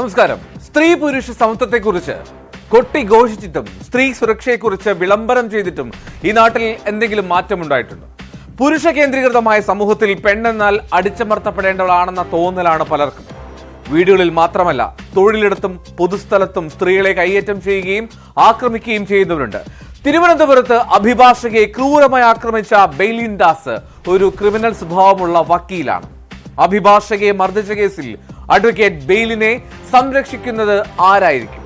നമസ്കാരം. സ്ത്രീ പുരുഷ സമത്വത്തെക്കുറിച്ച് കൊട്ടിഘോഷിച്ചിട്ടും സ്ത്രീ സുരക്ഷയെക്കുറിച്ച് വിളംബരം ചെയ്തിട്ടും ഈ നാട്ടിൽ എന്തെങ്കിലും മാറ്റമുണ്ടായിട്ടുണ്ട്? പുരുഷ കേന്ദ്രീകൃതമായ സമൂഹത്തിൽ പെണ്ണെന്നാൽ അടിച്ചമർത്തപ്പെടേണ്ടവളാണെന്ന തോന്നലാണ് പലർക്കും. വീടുകളിൽ മാത്രമല്ല, തൊഴിലിടത്തും പൊതുസ്ഥലത്തും സ്ത്രീകളെ കയ്യേറ്റം ചെയ്യുകയും ആക്രമിക്കുകയും ചെയ്യുന്നവരുണ്ട്. തിരുവനന്തപുരത്ത് അഭിഭാഷകയെ ക്രൂരമായി ആക്രമിച്ച ബെയ്ലിൻ ദാസ് ഒരു ക്രിമിനൽ സ്വഭാവമുള്ള വക്കീലാണ്. അഭിഭാഷകയെ മർദ്ദിച്ച കേസിൽ അഡ്വക്കേറ്റ് ബെയ്ലിനെ സംരക്ഷിക്കുന്നത് ആരായിരിക്കും?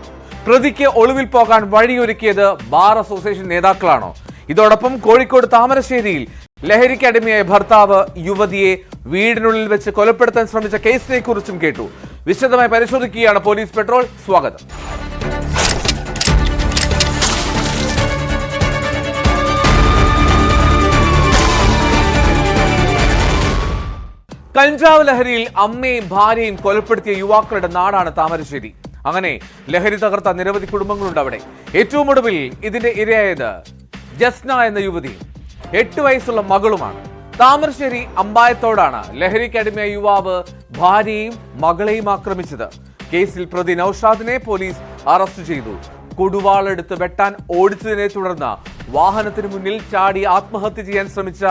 പ്രതിക്ക് ഒളിവിൽ പോകാൻ വഴിയൊരുക്കിയത് ബാർ അസോസിയേഷൻ നേതാക്കളാണോ? ഇതോടൊപ്പം കോഴിക്കോട് താമരശ്ശേരിയിൽ ലഹരിക്ക് അടിമയായ ഭർത്താവ് യുവതിയെ വീടിനുള്ളിൽ വെച്ച് കൊലപ്പെടുത്താൻ ശ്രമിച്ച കേസിനെ കുറിച്ചും കേട്ടു. വിശദമായി പരിശോധിക്കുകയാണ് പോലീസ് പെട്രോൾ. സ്വാഗതം. കഞ്ചാവ് ലഹരിയിൽ അമ്മയും ഭാര്യയും കൊലപ്പെടുത്തിയ യുവാക്കളുടെ നാടാണ് താമരശ്ശേരി. അങ്ങനെ ലഹരി തകർത്ത നിരവധി കുടുംബങ്ങളുണ്ട് അവിടെ. ഏറ്റവും ഒടുവിൽ ഇതിന്റെ ഇരയായത് ജസ്ന എന്ന യുവതിയും 8 വയസ്സുള്ള മകളുമാണ്. താമരശ്ശേരി അമ്പായത്തോടാണ് ലഹരിക്കടിമയായ യുവാവ് ഭാര്യയും മകളെയും ആക്രമിച്ചത്. കേസിൽ പ്രതി നൌഷാദിനെ പോലീസ് അറസ്റ്റ് ചെയ്തു. കൊടുവാളെടുത്ത് വെട്ടാൻ ഓടിച്ചതിനെ തുടർന്ന് വാഹനത്തിന് മുന്നിൽ ചാടി ആത്മഹത്യ ചെയ്യാൻ ശ്രമിച്ച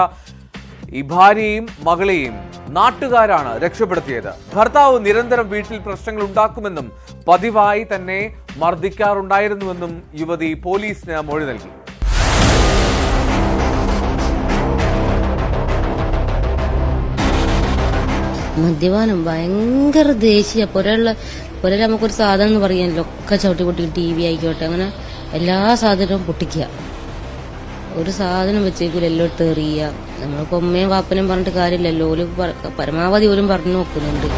ഈ ഭാര്യയും മകളെയും നാട്ടുകാരാണ് രക്ഷപ്പെടുത്തിയത്. ഭർത്താവ് നിരന്തരം വീട്ടിൽ പ്രശ്നങ്ങൾ ഉണ്ടാക്കുമെന്നും പതിവായി തന്നെ മർദ്ദിക്കാറുണ്ടായിരുന്നുവെന്നും യുവതി പോലീസിന് മൊഴി നൽകി. മദ്യപാനം ഭയങ്കര ദേശീയ പുരയുള്ള നമുക്കൊരു സാധനം എന്ന് പറയാനല്ലോ, ഒക്കെ ചവിട്ടി പൊട്ടി TV ആയിക്കോട്ടെ, അങ്ങനെ എല്ലാ സാധനവും പൊട്ടിക്കുക. ഒരു സാധനം വെച്ചേക്കൂല, എല്ലാം എടുത്ത് എറിയുക. നമ്മളിപ്പോ ഉമ്മയും വാപ്പനും പറഞ്ഞിട്ട് കാര്യമില്ലല്ലോ, ഓല് പരമാവധി ഓലും പറഞ്ഞു നോക്കുന്നുണ്ട്.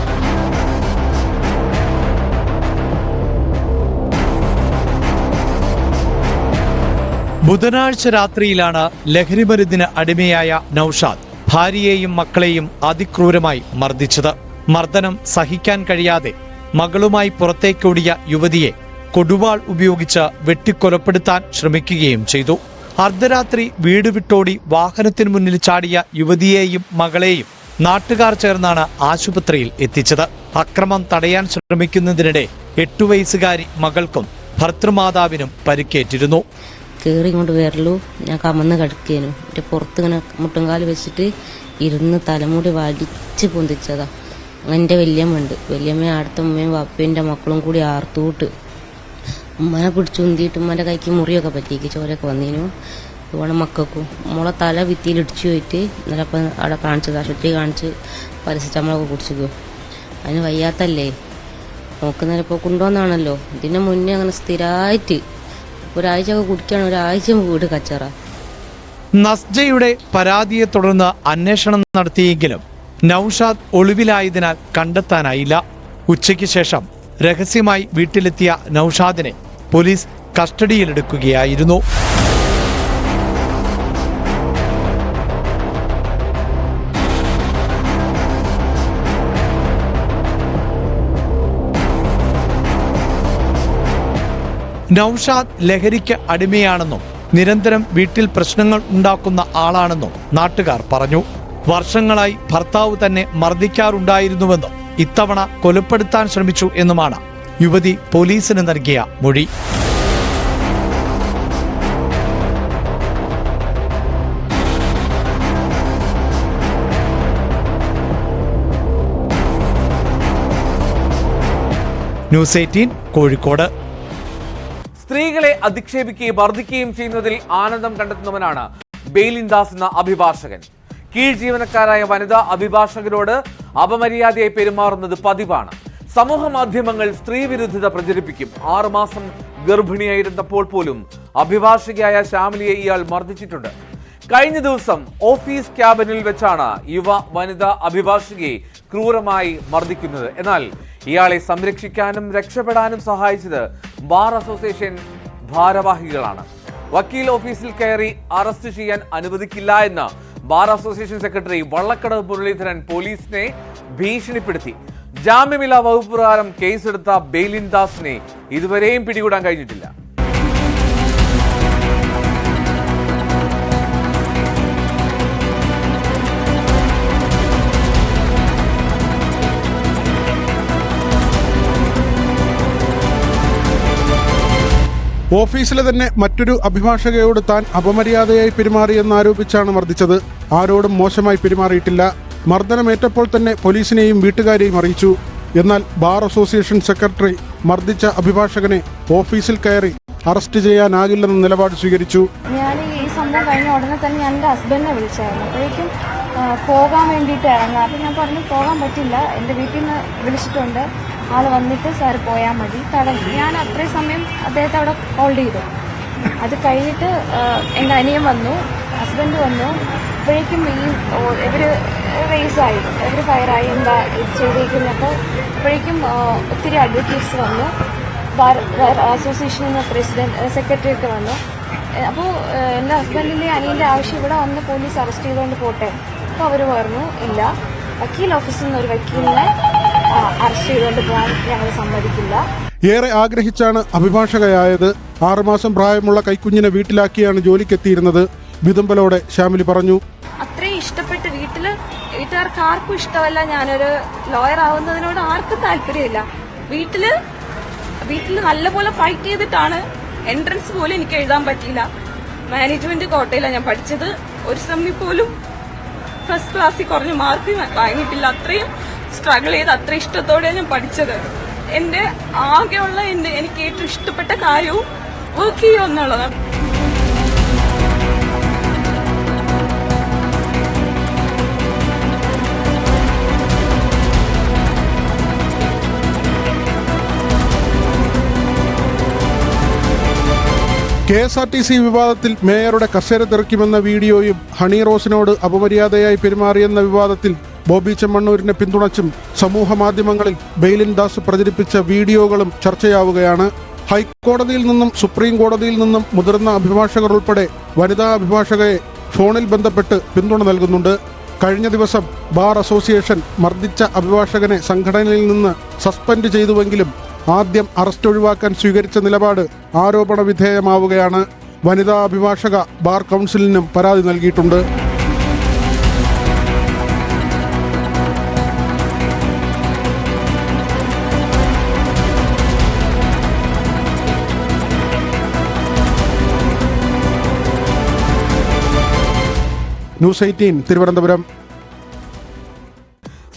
ബുധനാഴ്ച രാത്രിയിലാണ് ലഹരിമരുന്നിന് അടിമയായ നൌഷാദ് ഭാര്യയെയും മക്കളെയും അതിക്രൂരമായി മർദ്ദിച്ചത്. മർദ്ദനം സഹിക്കാൻ കഴിയാതെ മകളുമായി പുറത്തേക്കോടിയ യുവതിയെ കൊടുവാൾ ഉപയോഗിച്ച് വെട്ടിക്കൊലപ്പെടുത്താൻ ശ്രമിക്കുകയും ചെയ്തു. അർദ്ധരാത്രി വീട് വിട്ടോടി വാഹനത്തിന് മുന്നിൽ ചാടിയ യുവതിയെയും മകളെയും നാട്ടുകാർ ചേർന്നാണ് ആശുപത്രിയിൽ എത്തിച്ചത്. അക്രമം തടയാൻ ശ്രമിക്കുന്നതിനിടെ 8 വയസ്സുകാരി മകൾക്കും ഭർത്തൃമാതാവിനും പരിക്കേറ്റിരുന്നു. കയറി ഇങ്ങോട്ട് വരലു, ഞാൻ കമന്ന് കിടക്കേനു. എൻ്റെ പുറത്തിങ്ങനെ മുട്ടുംകാല് വെച്ചിട്ട് ഇരുന്ന് തലമുടി വടിച്ച് പൊന്തിച്ചതാ. എൻ്റെ വല്യമ്മ അടുത്ത ഉമ്മയും വാപ്പേൻ്റെ മക്കളും കൂടി ആർത്തൂട്ട് ഉമ്മനെ പിടിച്ചുന്തിയിട്ട് ഉമ്മൻ്റെ കൈക്ക് മുറിയൊക്കെ പറ്റിക്ക്, ചോരൊക്കെ വന്നീനു. അതുപോലെ മക്കൾക്കും മോളെ തല ഭിത്തിയിൽ ഇടിച്ചു പോയിട്ട് ഇന്നലെ അപ്പം അവിടെ കാണിച്ചത്, ആശുപത്രി കാണിച്ച് പാരസെറ്റമോളൊക്കെ കുടിച്ചിക്കോ. അതിന് വയ്യാത്തല്ലേ നോക്കുന്നേരം ഇപ്പോൾ കൊണ്ടുവന്നാണല്ലോ. ഇതിന് മുന്നേ അങ്ങനെ സ്ഥിരമായിട്ട് ഒരാഴ്ച ഒക്കെ കുടിക്കുകയാണ്, ഒരാഴ്ച വീട് കച്ചറ. നസ്ജയുടെ പരാതിയെ തുടർന്ന് അന്വേഷണം നടത്തിയെങ്കിലും നൌഷാദ് ഒളിവിലായതിനാൽ കണ്ടെത്താനായില്ല. ഉച്ചയ്ക്ക് ശേഷം രഹസ്യമായി വീട്ടിലെത്തിയ നൌഷാദിനെ പോലീസ് കസ്റ്റഡിയിലെടുക്കുകയായിരുന്നു. നൌഷാദ് ലഹരിക്ക് അടിമയാണെന്നും നിരന്തരം വീട്ടിൽ പ്രശ്നങ്ങൾ ഉണ്ടാക്കുന്ന ആളാണെന്നും നാട്ടുകാർ പറഞ്ഞു. വർഷങ്ങളായി ഭർത്താവ് തന്നെ മർദ്ദിക്കാറുണ്ടായിരുന്നുവെന്നും ഇത്തവണ കൊലപ്പെടുത്താൻ ശ്രമിച്ചു എന്നുമാണ് യുവതി പോലീസിന് നൽകിയ മൊഴി. ന്യൂസ് 18 കോഴിക്കോട്. സ്ത്രീകളെ അധിക്ഷേപിക്കുകയും മർദ്ദിക്കുകയും ചെയ്യുന്നതിൽ ആനന്ദം കണ്ടെത്തുന്നവനാണ് ബെയ്ലിൻ ദാസ് എന്ന അഭിഭാഷകൻ. കീഴ് ജീവനക്കാരായ വനിതാ അഭിഭാഷകരോട് അപമര്യാദയായി പെരുമാറുന്നത് പതിവാണ്. സമൂഹ മാധ്യമങ്ങൾ സ്ത്രീ വിരുദ്ധത പ്രചരിപ്പിക്കും. 6 മാസം ഗർഭിണിയായിരുന്നപ്പോൾ പോലും അഭിഭാഷകയായ ശ്യാമിലിയെ ഇയാൾ മർദ്ദിച്ചിട്ടുണ്ട്. കഴിഞ്ഞ ദിവസം ഓഫീസ് ക്യാബിനിൽ വെച്ചാണ് വനിതാ അഭിഭാഷകയെ ക്രൂരമായി മർദ്ദിക്കുന്നത്. എന്നാൽ ഇയാളെ സംരക്ഷിക്കാനും രക്ഷപ്പെടാനും സഹായിച്ചത് ബാർ അസോസിയേഷൻ ഭാരവാഹികളാണ്. വക്കീൽ ഓഫീസിൽ കയറി അറസ്റ്റ് ചെയ്യാൻ അനുവദിക്കില്ല എന്ന് bar association secretary Vallakkadavu Muraleedharan പോലീസിനെ ഭീഷണിപ്പെടുത്തി. ജാമ്യമില്ലാ വകുപ്പ് പ്രകാരം കേസെടുത്ത ബെയ്ലിൻ ദാസിനെ ഇതുവരെയും പിടികൂടാൻ കഴിഞ്ഞിട്ടില്ല. ഓഫീസിലെ തന്നെ മറ്റൊരു അഭിഭാഷകയോട് താൻ അപമര്യാദയായി പെരുമാറിയെന്നാരോപിച്ചാണ് മർദ്ദിച്ചത്. ആരോടും മോശമായി പെരുമാറിയിട്ടില്ല. മർദ്ദനമേറ്റപ്പോൾ തന്നെ പോലീസിനെയും വീട്ടുകാരെയും അറിയിച്ചു. എന്നാൽ ബാർ അസോസിയേഷൻ സെക്രട്ടറി മർദ്ദിച്ച അഭിഭാഷകനെ ഓഫീസിൽ കയറി അറസ്റ്റ് ചെയ്യാനാകില്ലെന്ന നിലപാട് സ്വീകരിച്ചു. ഞാൻ ഈ സംഭവം കഴിഞ്ഞ ഉടനെ തന്നെ ഞാൻ എൻ്റെ ഹസ്ബൻഡിനെ വിളിച്ചായിരുന്നു. അപ്പോഴേക്കും പോകാൻ വേണ്ടിയിട്ട് ഇറങ്ങാം. അപ്പം ഞാൻ പറഞ്ഞു പോകാൻ പറ്റില്ല, എൻ്റെ വീട്ടിൽ നിന്ന് വിളിച്ചിട്ടുണ്ട്, ആൾ വന്നിട്ട് സാർ പോയാൽ മതി തടഞ്ഞു. ഞാൻ അത്രയും സമയം അദ്ദേഹത്തെ അവിടെ ഹോൾഡ് ചെയ്തു. അത് കഴിഞ്ഞിട്ട് എൻ്റെ അനിയൻ വന്നു, ഹസ്ബൻഡ് വന്നു. അപ്പോഴേക്കും ഇവർ റേസായി, ഇവർ ഫയറായി, എന്താ ചെയ്തേക്കുന്നത്. അപ്പോൾ അപ്പോഴേക്കും ഒത്തിരി അഡ്വക്കേറ്റ്സ് വന്നു, ബാർ അസോസിയേഷൻ പ്രസിഡന്റ് സെക്രട്ടറി ഒക്കെ വന്നു. അപ്പോൾ എൻ്റെ ഹസ്ബൻഡിൻ്റെ അനിയൻ്റെ ആവശ്യം ഇവിടെ വന്ന് പോലീസ് അറസ്റ്റ് ചെയ്തുകൊണ്ട് പോട്ടെ. അപ്പോൾ അവർ പറഞ്ഞു ഇല്ല, വക്കീൽ ഓഫീസിൽ നിന്ന് ഒരു വക്കീലിനെ അറസ്റ്റ് ചെയ്തുകൊണ്ട് പോകാൻ ഞങ്ങൾ സമ്മതിക്കില്ല. ഏറെ ആഗ്രഹിച്ചാണ് അഭിഭാഷകയായത്. 6 മാസം പ്രായമുള്ള കൈക്കുഞ്ഞിനെ വീട്ടിലാക്കിയാണ് ജോലിക്കെത്തിയിരുന്നത്. വിതുമ്പലോടെ ശ്യാമിലി പറഞ്ഞു. അത്രയും ഇഷ്ടപ്പെട്ട് വീട്ടുകാർക്ക് ആർക്കും ഇഷ്ടമല്ല ഞാനൊരു ലോയർ ആവുന്നതിനോട് ആർക്കും താല്പര്യമില്ല. വീട്ടില് നല്ലപോലെ ഫൈറ്റ് ചെയ്തിട്ടാണ് എൻട്രൻസ് പോലും എനിക്ക് എഴുതാൻ പറ്റിയില്ല. മാനേജ്മെന്റ് കോട്ടയിലാണ് ഞാൻ പഠിച്ചത്. ഒരു സെമ്മിൽ പോലും ഫസ്റ്റ് ക്ലാസ്സിൽ കുറഞ്ഞ മാർക്ക് വാങ്ങിയിട്ടില്ല. അത്രയും സ്ട്രഗിൾ ചെയ്ത് അത്ര ഇഷ്ടത്തോടെയാണ് ഞാൻ പഠിച്ചത്. എന്റെ ആകെയുള്ള എനിക്ക് ഏറ്റവും ഇഷ്ടപ്പെട്ട കാര്യവും വർക്ക് ചെയ്യുക എന്നുള്ളതാണ്. KSRTC വിവാദത്തിൽ മേയറുടെ കസേര തെറിക്കുമെന്ന വീഡിയോയും ഹണി റോസിനോട് അപമര്യാദയായി പെരുമാറിയെന്ന വിവാദത്തിൽ ബോബി ചെമ്മണ്ണൂരിനെ പിന്തുണച്ചും സമൂഹ മാധ്യമങ്ങളിൽ ബെയിലിൻ ദാസ് പ്രചരിപ്പിച്ച വീഡിയോകളും ചർച്ചയാവുകയാണ്. ഹൈക്കോടതിയിൽ നിന്നും സുപ്രീം കോടതിയിൽ നിന്നും മുതിർന്ന അഭിഭാഷകർ ഉൾപ്പെടെ വനിതാ അഭിഭാഷകയെ ഫോണിൽ ബന്ധപ്പെട്ട് പിന്തുണ നൽകുന്നുണ്ട്. കഴിഞ്ഞ ദിവസം ബാർ അസോസിയേഷൻ മർദ്ദിച്ച അഭിഭാഷകനെ സംഘടനയിൽ നിന്ന് സസ്പെൻഡ് ചെയ്തുവെങ്കിലും ആദ്യം അറസ്റ്റ് ഒഴിവാക്കാൻ സ്വീകരിച്ച നിലപാട് ആരോപണ വിധേയമാവുകയാണ്. വനിതാ അഭിഭാഷക ബാർ കൗൺസിലിനും പരാതി നൽകിയിട്ടുണ്ട്. ന്യൂസ് 18 തിരുവനന്തപുരം.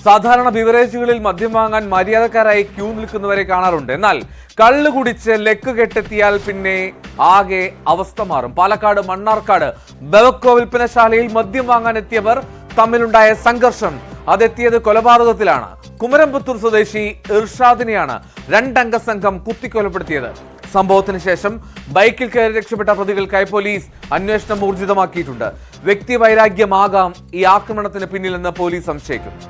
സാധാരണ ബിവറേജുകളിൽ മദ്യം വാങ്ങാൻ മര്യാദക്കാരായി ക്യൂ നിൽക്കുന്നവരെ കാണാറുണ്ട്. എന്നാൽ കള്ളു കുടിച്ച് ലെക്ക് കെട്ടെത്തിയാൽ പിന്നെ ആകെ അവസ്ഥ മാറും. പാലക്കാട് മണ്ണാർക്കാട് ബെവക്കോ വിൽപ്പനശാലയിൽ മദ്യം വാങ്ങാൻ എത്തിയവർ തമ്മിലുണ്ടായ സംഘർഷം അതെത്തിയത് കൊലപാതകത്തിലാണ്. കുമരംപുത്തൂർ സ്വദേശി ഇർഷാദിനെയാണ് 2 അംഗ സംഘം കുത്തിക്കൊലപ്പെടുത്തിയത്. സംഭവത്തിന് ശേഷം ബൈക്കിൽ കയറി രക്ഷപ്പെട്ട പ്രതികൾക്കായി പോലീസ് അന്വേഷണം ഊർജിതമാക്കിയിട്ടുണ്ട്. വ്യക്തിവൈരാഗ്യമാകാം ഈ ആക്രമണത്തിന് പിന്നിലെന്ന് പോലീസ് സംശയിക്കുന്നു.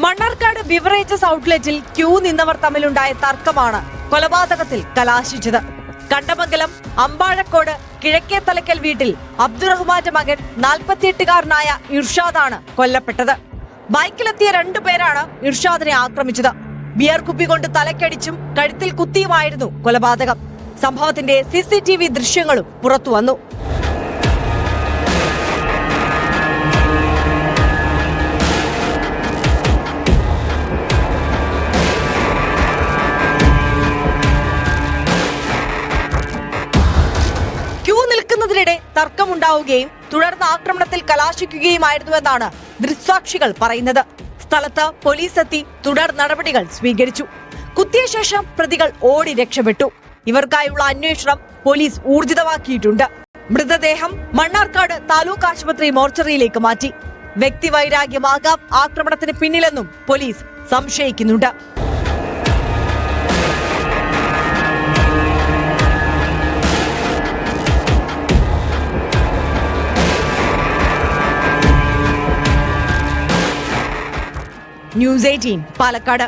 മണ്ണാർക്കാട് ബിവറേജസ് ഔട്ട്ലെറ്റിൽ ക്യൂ നിന്നവർ തമ്മിലുണ്ടായ തർക്കമാണ് കൊലപാതകത്തിൽ കലാശിച്ചത്. കണ്ടമംഗലം അമ്പാഴക്കോട് കിഴക്കേ തലക്കൽ വീട്ടിൽ അബ്ദുറഹ്മാന്റെ മകൻ 48-കാരനായ ഇർഷാദാണ് കൊല്ലപ്പെട്ടത്. ബൈക്കിലെത്തിയ 2 പേരാണ് ഇർഷാദിനെ ആക്രമിച്ചത്. ബിയർ കുപ്പി കൊണ്ട് തലക്കടിച്ചും കഴുത്തിൽ കുത്തിയുമായിരുന്നു കൊലപാതകം. സംഭവത്തിന്റെ CCTV ദൃശ്യങ്ങളും പുറത്തുവന്നു. ിനിടെ തർക്കമുണ്ടാവുകയും തുടർന്ന് ആക്രമണത്തിൽ കലാശിക്കുകയുമായിരുന്നുവെന്നാണ് ദൃക്സാക്ഷികൾ പറയുന്നത്. സ്ഥലത്ത് പോലീസ് എത്തി തുടർ നടപടികൾ സ്വീകരിച്ചു. കുത്തിയ ശേഷം പ്രതികൾ ഓടി രക്ഷപ്പെട്ടു. ഇവർക്കായുള്ള അന്വേഷണം പോലീസ് ഊർജിതമാക്കിയിട്ടുണ്ട്. മൃതദേഹം മണ്ണാർക്കാട് താലൂക്ക് ആശുപത്രി മോർച്ചറിയിലേക്ക് മാറ്റി. വ്യക്തിവൈരാഗ്യമാകാം ആക്രമണത്തിന് പിന്നിലെന്നും പോലീസ് സംശയിക്കുന്നുണ്ട്. ന്യൂസ് 18 പാലക്കാട്.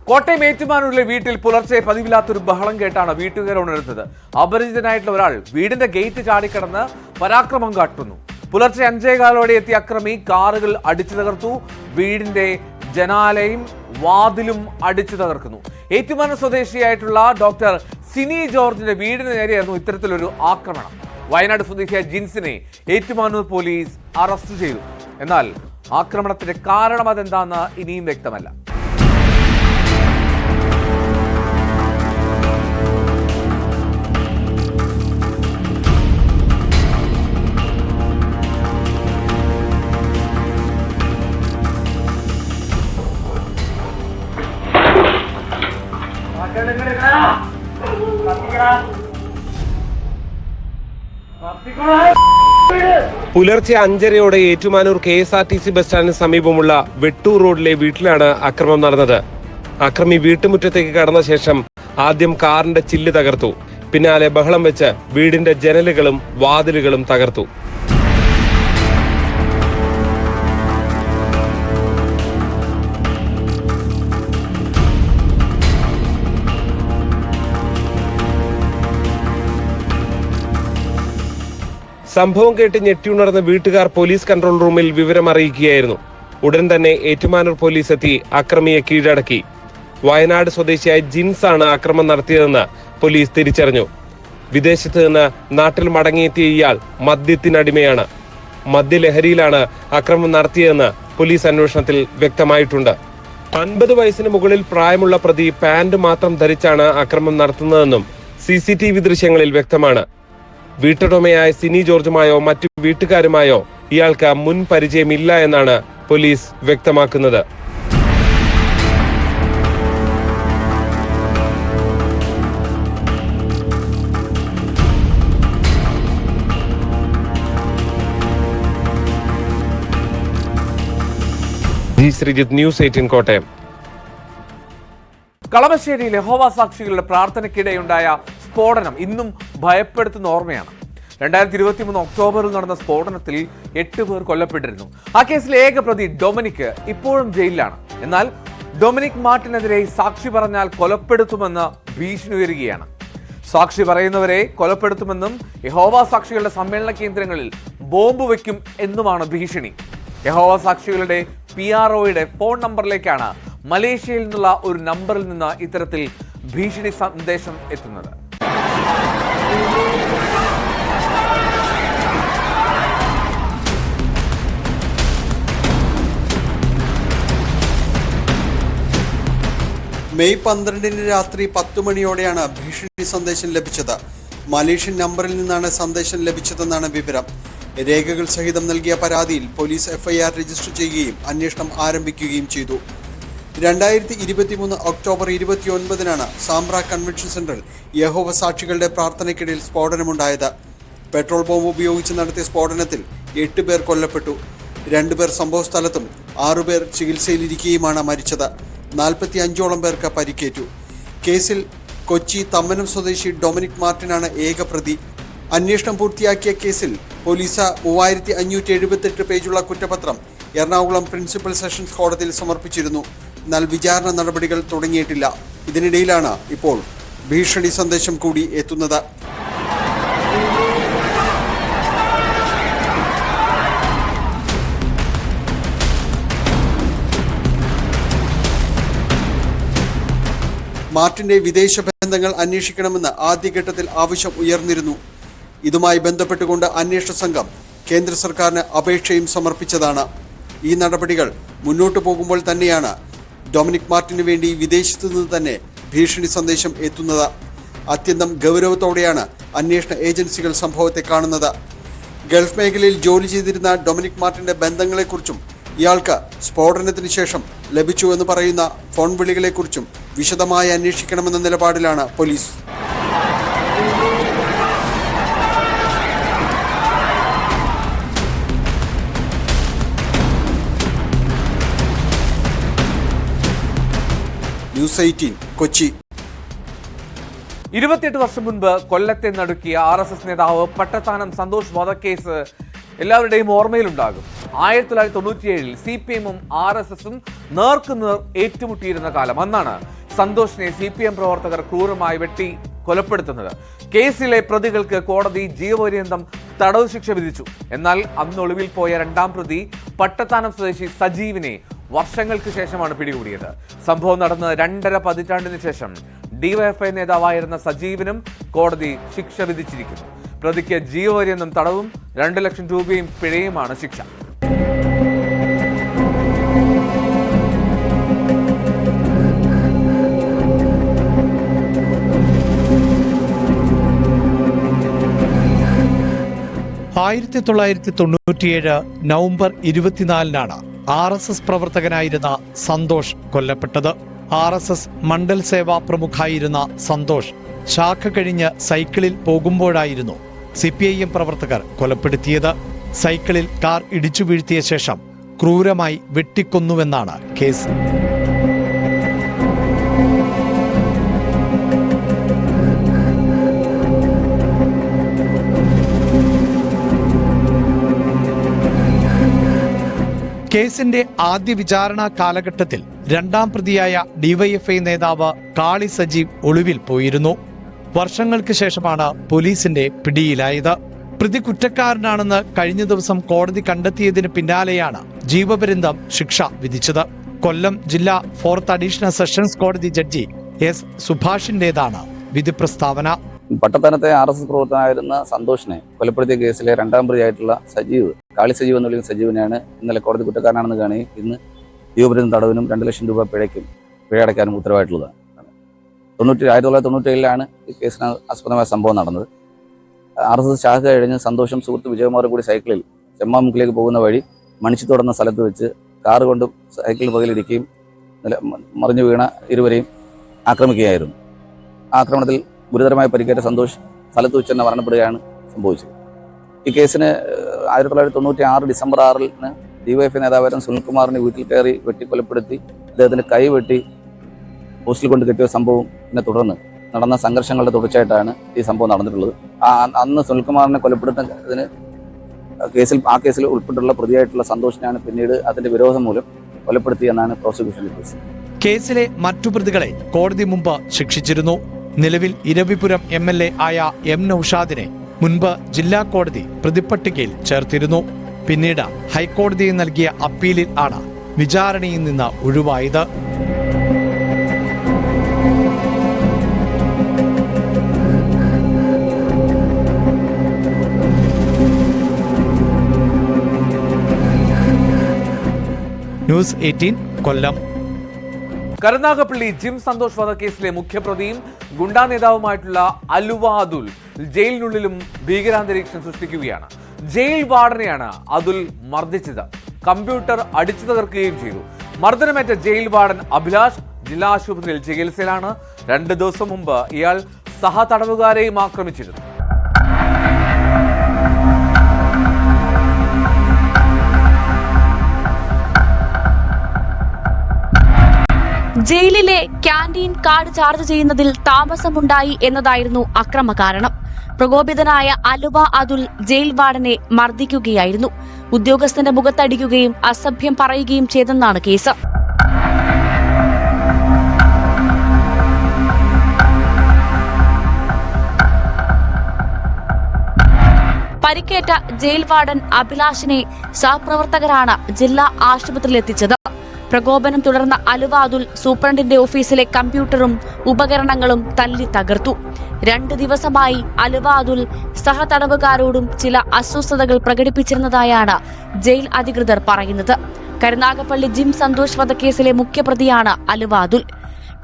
കോട്ടയം ഏറ്റുമാനൂരിലെ വീട്ടിൽ പുലർച്ചെ പതിവില്ലാത്തൊരു ബഹളം കേട്ടാണ് വീട്ടുകാർ ഉണരുന്നത്. അപരിചിതനായിട്ടുള്ള ഒരാൾ വീടിന്റെ ഗേറ്റ് ചാടിക്കടന്ന് പരാക്രമം കാട്ടുന്നു. പുലർച്ചെ 5:15 എത്തിയ അക്രമി കാറുകൾ അടിച്ചു തകർത്തു. വീടിന്റെ ജനാലയും വാതിലും അടിച്ചു തകർക്കുന്നു. ഏറ്റുമാനൂർ സ്വദേശിയായിട്ടുള്ള ഡോക്ടർ സിനി ജോർജിന്റെ വീടിന് നേരെയായിരുന്നു ഇത്തരത്തിലൊരു ആക്രമണം. വയനാട് സ്വദേശിയായ ജിൻസിനെ ഏറ്റുമാനൂർ പോലീസ് അറസ്റ്റ് ചെയ്തു. എന്നാൽ ആക്രമണത്തിന്റെ കാരണം അതെന്താന്ന് ഇനിയും വ്യക്തമല്ല. പുലർച്ചെ 5:30 ഏറ്റുമാനൂർ KSRTC ബസ് സ്റ്റാൻഡിന് സമീപമുള്ള വെട്ടൂർ റോഡിലെ വീട്ടിലാണ് അക്രമം നടന്നത്. അക്രമി വീട്ടുമുറ്റത്തേക്ക് കടന്ന ശേഷം ആദ്യം കാറിന്റെ ചില്ല് തകർത്തു. പിന്നാലെ ബഹളം വെച്ച് വീടിന്റെ ജനലുകളും വാതിലുകളും തകർത്തു. സംഭവം കേട്ട് ഞെട്ടിയുണർന്ന വീട്ടുകാർ പോലീസ് കൺട്രോൾ റൂമിൽ വിവരം അറിയിക്കുകയായിരുന്നു. ഉടൻ തന്നെ ഏറ്റുമാനൂർ പോലീസ് എത്തി അക്രമിയെ കീഴടക്കി. വയനാട് സ്വദേശിയായ ജിൻസ് ആണ് അക്രമം നടത്തിയതെന്ന് പോലീസ് തിരിച്ചറിഞ്ഞു. വിദേശത്ത് നിന്ന് നാട്ടിൽ മടങ്ങിയെത്തിയ ഇയാൾ മദ്യത്തിനടിമയാണ്. മദ്യലഹരിയിലാണ് അക്രമം നടത്തിയതെന്ന് പോലീസ് അന്വേഷണത്തിൽ വ്യക്തമായിട്ടുണ്ട്. 50 വയസ്സിന് മുകളിൽ പ്രായമുള്ള പ്രതി പാന്റ് മാത്രം ധരിച്ചാണ് അക്രമം നടത്തുന്നതെന്നും CCTV ദൃശ്യങ്ങളിൽ വ്യക്തമാണ്. വീട്ടുടമയായ സിനി ജോർജുമായോ മറ്റു വീട്ടുകാരുമായോ ഇയാൾക്ക് മുൻ പരിചയമില്ല എന്നാണ് പോലീസ് വ്യക്തമാക്കുന്നത്. ശ്രീജിത്ത്, News 18 കോട്ടയം. കളമശ്ശേരിയിലെ യഹോവ സാക്ഷികളുടെ പ്രാർത്ഥനയ്ക്കിടെയുണ്ടായ സ്ഫോടനം ഇന്നും ഭയപ്പെടുത്തുന്ന ഓർമ്മയാണ്. 2023 ഒക്ടോബറിൽ നടന്ന സ്ഫോടനത്തിൽ 8 പേർ കൊല്ലപ്പെട്ടിരുന്നു. ആ കേസിലെ ഏക പ്രതി ഡൊമിനിക് ഇപ്പോഴും ജയിലിലാണ്. എന്നാൽ ഡൊമിനിക് മാർട്ടിനെതിരെ സാക്ഷി പറഞ്ഞാൽ കൊലപ്പെടുത്തുമെന്ന് ഭീഷണി ഉയരുകയാണ്. സാക്ഷി പറയുന്നവരെ കൊലപ്പെടുത്തുമെന്നും യഹോവ സാക്ഷികളുടെ സമ്മേളന കേന്ദ്രങ്ങളിൽ ബോംബ് വയ്ക്കും എന്നുമാണ് ഭീഷണി. യഹോവ സാക്ഷികളുടെ PROയുടെ ഫോൺ നമ്പറിലേക്കാണ് മലേഷ്യയിൽ നിന്നുള്ള ഒരു നമ്പറിൽ നിന്ന് ഇത്തരത്തിൽ ഭീഷണി സന്ദേശം എത്തുന്നത്. മെയ് 12 രാത്രി 10 മണിയോടെയാണ് ഭീഷണി സന്ദേശം ലഭിച്ചത്. മലേഷ്യൻ നമ്പറിൽ നിന്നാണ് സന്ദേശം ലഭിച്ചതെന്നാണ് വിവരം. രേഖകൾ സഹിതം നൽകിയ പരാതിയിൽ പോലീസ് FIR രജിസ്റ്റർ ചെയ്യുകയും അന്വേഷണം ആരംഭിക്കുകയും ചെയ്തു. 2023 ഒക്ടോബർ 29-നാണ് സാംബ്ര കൺവെൻഷൻ സെന്ററിൽ യഹോവ സാക്ഷികളുടെ പ്രാർത്ഥനയ്ക്കിടയിൽ സ്ഫോടനമുണ്ടായത്. പെട്രോൾ ബോംബ് ഉപയോഗിച്ച് നടത്തിയ സ്ഫോടനത്തിൽ 8 പേർ കൊല്ലപ്പെട്ടു. 2 പേർ സംഭവസ്ഥലത്തും 6 പേർ ചികിത്സയിലിരിക്കുകയുമാണ് മരിച്ചത്. 45ഓളം പേർക്ക് പരിക്കേറ്റു. കേസിൽ കൊച്ചി തമ്മനം സ്വദേശി ഡൊമിനിക് മാർട്ടിനാണ് ഏക പ്രതി. അന്വേഷണം പൂർത്തിയാക്കിയ കേസിൽ പോലീസ് 3578 പേജുള്ള കുറ്റപത്രം എറണാകുളം പ്രിൻസിപ്പൽ സെഷൻസ് കോടതിയിൽ സമർപ്പിച്ചിരുന്നു. എന്നാൽ വിചാരണ നടപടികൾ തുടങ്ങിയിട്ടില്ല. ഇതിനിടയിലാണ് ഇപ്പോൾ ഭീഷണി സന്ദേശം കൂടി എത്തുന്നത്. മാർട്ടിന്റെ വിദേശ ബന്ധങ്ങൾ അന്വേഷിക്കണമെന്ന് ആദ്യഘട്ടത്തിൽ ആവശ്യം ഉയർന്നിരുന്നു. ഇതുമായി ബന്ധപ്പെട്ടുകൊണ്ട് അന്വേഷണ സംഘം കേന്ദ്ര സർക്കാരിന് അപേക്ഷയും സമർപ്പിച്ചതാണ്. ഈ നടപടികൾ മുന്നോട്ടു പോകുമ്പോൾ തന്നെയാണ് ഡൊമിനിക് മാർട്ടിന് വേണ്ടി വിദേശത്തു നിന്ന് തന്നെ ഭീഷണി സന്ദേശം എത്തുന്നത്. അത്യന്തം ഗൗരവത്തോടെയാണ് അന്വേഷണ ഏജൻസികൾ സംഭവത്തെ കാണുന്നത്. ഗൾഫ് മേഖലയിൽ ജോലി ചെയ്തിരുന്ന ഡൊമിനിക് മാർട്ടിന്റെ ബന്ധങ്ങളെക്കുറിച്ചും ഇയാൾക്ക് സ്ഫോടനത്തിന് ശേഷം ലഭിച്ചുവെന്ന് പറയുന്ന ഫോൺ വിളികളെക്കുറിച്ചും വിശദമായി അന്വേഷിക്കണമെന്ന നിലപാടിലാണ് പോലീസ്. News 18 കൊച്ചി. 28 വർഷം മുൻപ് കൊല്ലത്തെ നടുക്കിയ RSS നേതാവ് പട്ടത്താനം സന്തോഷ് വധക്കേസ് എല്ലാവരുടെയും ഓർമ്മയിലുണ്ടാകും. 1997-ൽ CPM-ഉം RSS-ഉം നേർക്കുനേർ ഏറ്റുമുട്ടിയിരുന്ന കാലം. അന്നാണ് സന്തോഷിനെ CPM പ്രവർത്തകർ ക്രൂരമായി വെട്ടി കൊലപ്പെടുത്തുന്നത്. കേസിലെ പ്രതികൾക്ക് കോടതി ജീവപര്യന്തം തടവ് ശിക്ഷ വിധിച്ചു. എന്നാൽ അന്ന് ഒളിവിൽ പോയ 2ാം പ്രതി പട്ടത്താനം സ്വദേശി സജീവിനെ വർഷങ്ങൾക്ക് ശേഷമാണ് പിടികൂടിയത്. സംഭവം നടന്ന് 2.5 പതിറ്റാണ്ടിന് ശേഷം DYFI നേതാവായിരുന്ന സജീവിനും കോടതി ശിക്ഷ വിധിച്ചിരിക്കുന്നു. പ്രതിക്ക് ജീവപര്യന്തം തടവും 2 ലക്ഷം രൂപയും പിഴയുമാണ് ശിക്ഷ. ആയിരത്തി 1997 നവംബർ 24-നാണ് RSS പ്രവർത്തകനായിരുന്ന സന്തോഷ് കൊല്ലപ്പെട്ടത്. RSS മണ്ഡൽ സേവാ പ്രമുഖായിരുന്ന സന്തോഷ് ശാഖ കഴിഞ്ഞ് സൈക്കിളിൽ പോകുമ്പോഴായിരുന്നു CPIM പ്രവർത്തകർ കൊലപ്പെടുത്തിയത്. സൈക്കിളിൽ കാർ ഇടിച്ചു വീഴ്ത്തിയ ശേഷം ക്രൂരമായി വെട്ടിക്കൊന്നുവെന്നാണ് കേസ്. കേസിന്റെ ആദ്യ വിചാരണ കാലഘട്ടത്തിൽ 2ാം പ്രതിയായ DYFI നേതാവ് കാളി സജീവ് ഒളിവിൽ പോയിരുന്നു. വർഷങ്ങൾക്ക് ശേഷമാണ് പോലീസിന്റെ പിടിയിലായത്. പ്രതി കുറ്റക്കാരനാണെന്ന് കഴിഞ്ഞ ദിവസം കോടതി കണ്ടെത്തിയതിന് പിന്നാലെയാണ് ജീവപര്യന്തം ശിക്ഷ വിധിച്ചത്. കൊല്ലം ജില്ലാ 4th അഡീഷണൽ സെഷൻസ് കോടതി ജഡ്ജി S. സുഭാഷിന്റേതാണ് വിധി പ്രസ്താവന. പട്ടത്തനത്തെ RSS പ്രവർത്തകനായിരുന്ന സന്തോഷിനെ കൊലപ്പെടുത്തിയ കേസിലെ 2ാം പ്രതിയായിട്ടുള്ള സജീവ്, കാളി സജീവ് എന്ന് വിളിക്കുന്ന സജീവിനെയാണ് ഇന്നലെ കോടതി കുറ്റക്കാരനാണെന്ന് കാണി ഇന്ന് ജീവപര്യന്തം തടവിനും 2 ലക്ഷം രൂപ പിഴയടയ്ക്കാനും ഉത്തരവായിട്ടുള്ളത്. 1997-ലാണ് ഈ കേസിന് ആസ്പദമായ സംഭവം നടന്നത്. RSS ശാഖ കഴിഞ്ഞ് സന്തോഷം സുഹൃത്ത് വിജയകുമാർ കൂടി സൈക്കിളിൽ ചെമ്മാമുക്കിലേക്ക് പോകുന്ന വഴി മണിച്ചിത്തോട് എന്ന സ്ഥലത്ത് വെച്ച് കാറ് കൊണ്ട് സൈക്കിളിൽ പകലിടിക്കുകയും മറിഞ്ഞു വീണ ഇരുവരെയും ആക്രമിക്കുകയായിരുന്നു. ആക്രമണത്തിൽ ഗുരുതരമായി പരിക്കേറ്റ സന്തോഷ് സ്ഥലത്ത് വെച്ച് തന്നെ മരണപ്പെടുകയാണ് സംഭവിച്ചത്. ഈ കേസിന് 1996 ഡിസംബർ 6-ന് DYFI നേതാവായിരുന്ന സുനിൽകുമാറിനെ വീട്ടിൽ കയറി വെട്ടിക്കൊലപ്പെടുത്തി അദ്ദേഹത്തിന്റെ കൈ വെട്ടി പോസ്റ്റിൽ കൊണ്ട് കെട്ടിയ സംഭവത്തിനെ തുടർന്ന് നടന്ന സംഘർഷങ്ങളുടെ തുടർച്ചയായിട്ടാണ് ഈ സംഭവം നടന്നിട്ടുള്ളത്. അന്ന് സുനിൽകുമാറിനെ കൊലപ്പെടുത്തുന്നതിന് ആ കേസിൽ ഉൾപ്പെട്ടുള്ള പ്രതിയായിട്ടുള്ള സന്തോഷിനാണ് പിന്നീട് അതിന്റെ വിരോധം മൂലം കൊലപ്പെടുത്തിയെന്നാണ് പ്രോസിക്യൂഷന്റെ കേസ്. കേസിലെ മറ്റു പ്രതികളെ കോടതി മുമ്പ് ശിക്ഷിച്ചിരുന്നു. നിലവിൽ ഇരവിപുരം MLA ആയ M. നൌഷാദിനെ മുൻപ് ജില്ലാ കോടതി പ്രതിപ്പട്ടികയിൽ ചേർത്തിരുന്നു. പിന്നീട് ഹൈക്കോടതിയിൽ നൽകിയ അപ്പീലിൽ ആണ് വിചാരണയിൽ നിന്ന് ഒഴിവായത്. ന്യൂസ് 18 കൊല്ലം. കരുനാഗപ്പള്ളി ജിം സന്തോഷ് വധക്കേസിലെ മുഖ്യപ്രതിയും ഗുണ്ടാ നേതാവുമായിട്ടുള്ള അലുവ അതുൽ ജയിലിനുള്ളിലും ഭീകരാന്തരീക്ഷം സൃഷ്ടിക്കുകയാണ്. ജയിൽ വാർഡനെയാണ് അതുൽ മർദ്ദിച്ചത്. കമ്പ്യൂട്ടർ അടിച്ചു തകർക്കുകയും ചെയ്തു. മർദ്ദനമേറ്റ ജയിൽ വാർഡൻ അഭിലാഷ് ജില്ലാ ആശുപത്രിയിൽ ചികിത്സയിലാണ്. 2 ദിവസം മുമ്പ് ഇയാൾ സഹതടവുകാരെയും ആക്രമിച്ചിരുന്നു. ജയിലിലെ ക്യാന്റീൻ കാർഡ് ചാർജ് ചെയ്യുന്നതിൽ താമസമുണ്ടായി എന്നതായിരുന്നു അക്രമ കാരണം. പ്രകോപിതനായ അലുവ അതുൽ ജയിൽ വാർഡനെ മർദ്ദിക്കുകയായിരുന്നു. ഉദ്യോഗസ്ഥന്റെ മുഖത്തടിക്കുകയും അസഭ്യം പറയുകയും ചെയ്തെന്നാണ് കേസ്. പരിക്കേറ്റ ജയിൽ വാർഡൻ അഭിലാഷിനെ സഹപ്രവർത്തകരാണ് ജില്ലാ ആശുപത്രിയിലെത്തിച്ചത്. പ്രകോപനം തുടർന്ന അലുവ അതുൽ സൂപ്രണ്ടിന്റെ ഓഫീസിലെ കമ്പ്യൂട്ടറും ഉപകരണങ്ങളും തല്ലി തകർത്തു. 2 ദിവസമായി അലുവ അതുൽ സഹതടവുകാരോടും ചില അസ്വസ്ഥതകൾ പ്രകടിപ്പിച്ചിരുന്നതായാണ് ജയിൽ അധികൃതർ പറയുന്നത്. കരുനാഗപ്പള്ളി ജിം സന്തോഷ് വധക്കേസിലെ മുഖ്യപ്രതിയാണ് അലുവ അതുൽ.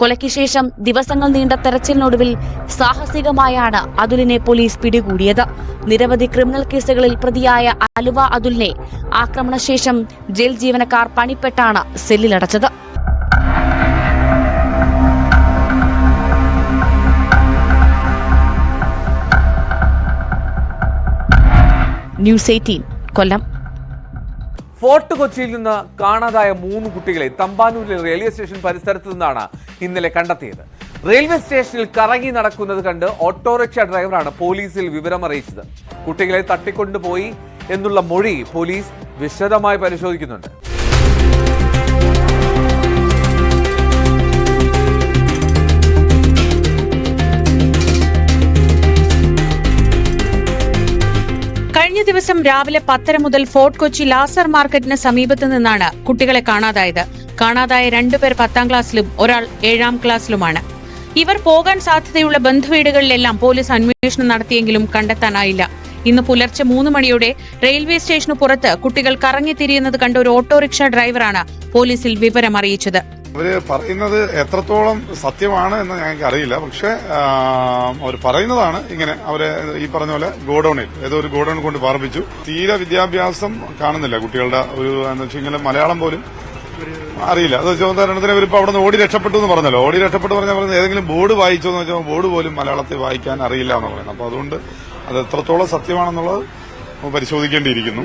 കൊലയ്ക്ക് ശേഷം ദിവസങ്ങൾ നീണ്ട തെരച്ചിലിനൊടുവിൽ സാഹസികമായാണ് അതുലിനെ പോലീസ് പിടികൂടിയത്. നിരവധി ക്രിമിനൽ കേസുകളിൽ പ്രതിയായ അലുവ അതുലിനെ ആക്രമണശേഷം ജയിൽ ജീവനക്കാർ പണിപ്പെട്ടാണ് സെല്ലിലടച്ചത്. ന്യൂസ് 18 കൊല്ലം. ഫോർട്ട് കൊച്ചിയിൽ നിന്ന് കാണാതായ 3 കുട്ടികളെ തമ്പാനൂരിലെ റെയിൽവേ സ്റ്റേഷൻ പരിസരത്ത് നിന്നാണ് ഇന്നലെ കണ്ടെത്തിയത്. റെയിൽവേ സ്റ്റേഷനിൽ കറങ്ങി നടക്കുന്നത് കണ്ട് ഓട്ടോറിക്ഷ ഡ്രൈവറാണ് പോലീസിൽ വിവരമറിയിച്ചത്. കുട്ടികളെ തട്ടിക്കൊണ്ടുപോയി എന്നുള്ള മൊഴി പോലീസ് വിശദമായി പരിശോധിക്കുന്നുണ്ട്. കഴിഞ്ഞ ദിവസം രാവിലെ 10:30 മുതൽ ഫോർട്ട് കൊച്ചി ലാസർ മാർക്കറ്റിന് സമീപത്ത് നിന്നാണ് കുട്ടികളെ കാണാതായത്. കാണാതായ 2 പേർ 10ാം ക്ലാസ്സിലും ഒരാൾ 7ാം ക്ലാസ്സിലുമാണ്. ഇവർ പോകാൻ സാധ്യതയുള്ള ബന്ധുവീടുകളിലെല്ലാം പോലീസ് അന്വേഷണം നടത്തിയെങ്കിലും കണ്ടെത്താനായില്ല. ഇന്ന് പുലർച്ചെ 3 മണിയോടെ റെയിൽവേ സ്റ്റേഷന് പുറത്ത് കുട്ടികൾ കറങ്ങിത്തിരിയുന്നത് കണ്ട ഒരു ഓട്ടോറിക്ഷ ഡ്രൈവറാണ് പോലീസിൽ വിവരം അറിയിച്ചത്. അവര് പറയുന്നത് എത്രത്തോളം സത്യമാണ് എന്ന് ഞങ്ങൾക്ക് അറിയില്ല. പക്ഷെ അവർ പറയുന്നതാണ് ഇങ്ങനെ, അവരെ ഈ പറഞ്ഞ പോലെ ഗോഡൌണിൽ ഏതോ ഒരു ഗോഡൌൺ കൊണ്ട് പാർപ്പിച്ചു. തീരെ വിദ്യാഭ്യാസം കാണുന്നില്ല കുട്ടികളുടെ. ഒരു എന്ന് വെച്ചാൽ മലയാളം പോലും അറിയില്ല. അത് ചോദ്യോത്തരണത്തിന് ഇവരിപ്പോ അവിടെ നിന്ന് ഓടി രക്ഷപ്പെട്ടു എന്ന് പറഞ്ഞല്ലോ. ഓടി രക്ഷപ്പെട്ടു പറഞ്ഞാൽ ഏതെങ്കിലും ബോർഡ് വായിച്ചോ എന്ന് വെച്ചാൽ ബോർഡ് പോലും മലയാളത്തിൽ വായിക്കാൻ അറിയില്ല എന്ന് പറയുന്നത്. അപ്പൊ അതുകൊണ്ട് അത് എത്രത്തോളം സത്യമാണെന്നുള്ളത് പരിശോധിക്കേണ്ടിയിരിക്കുന്നു.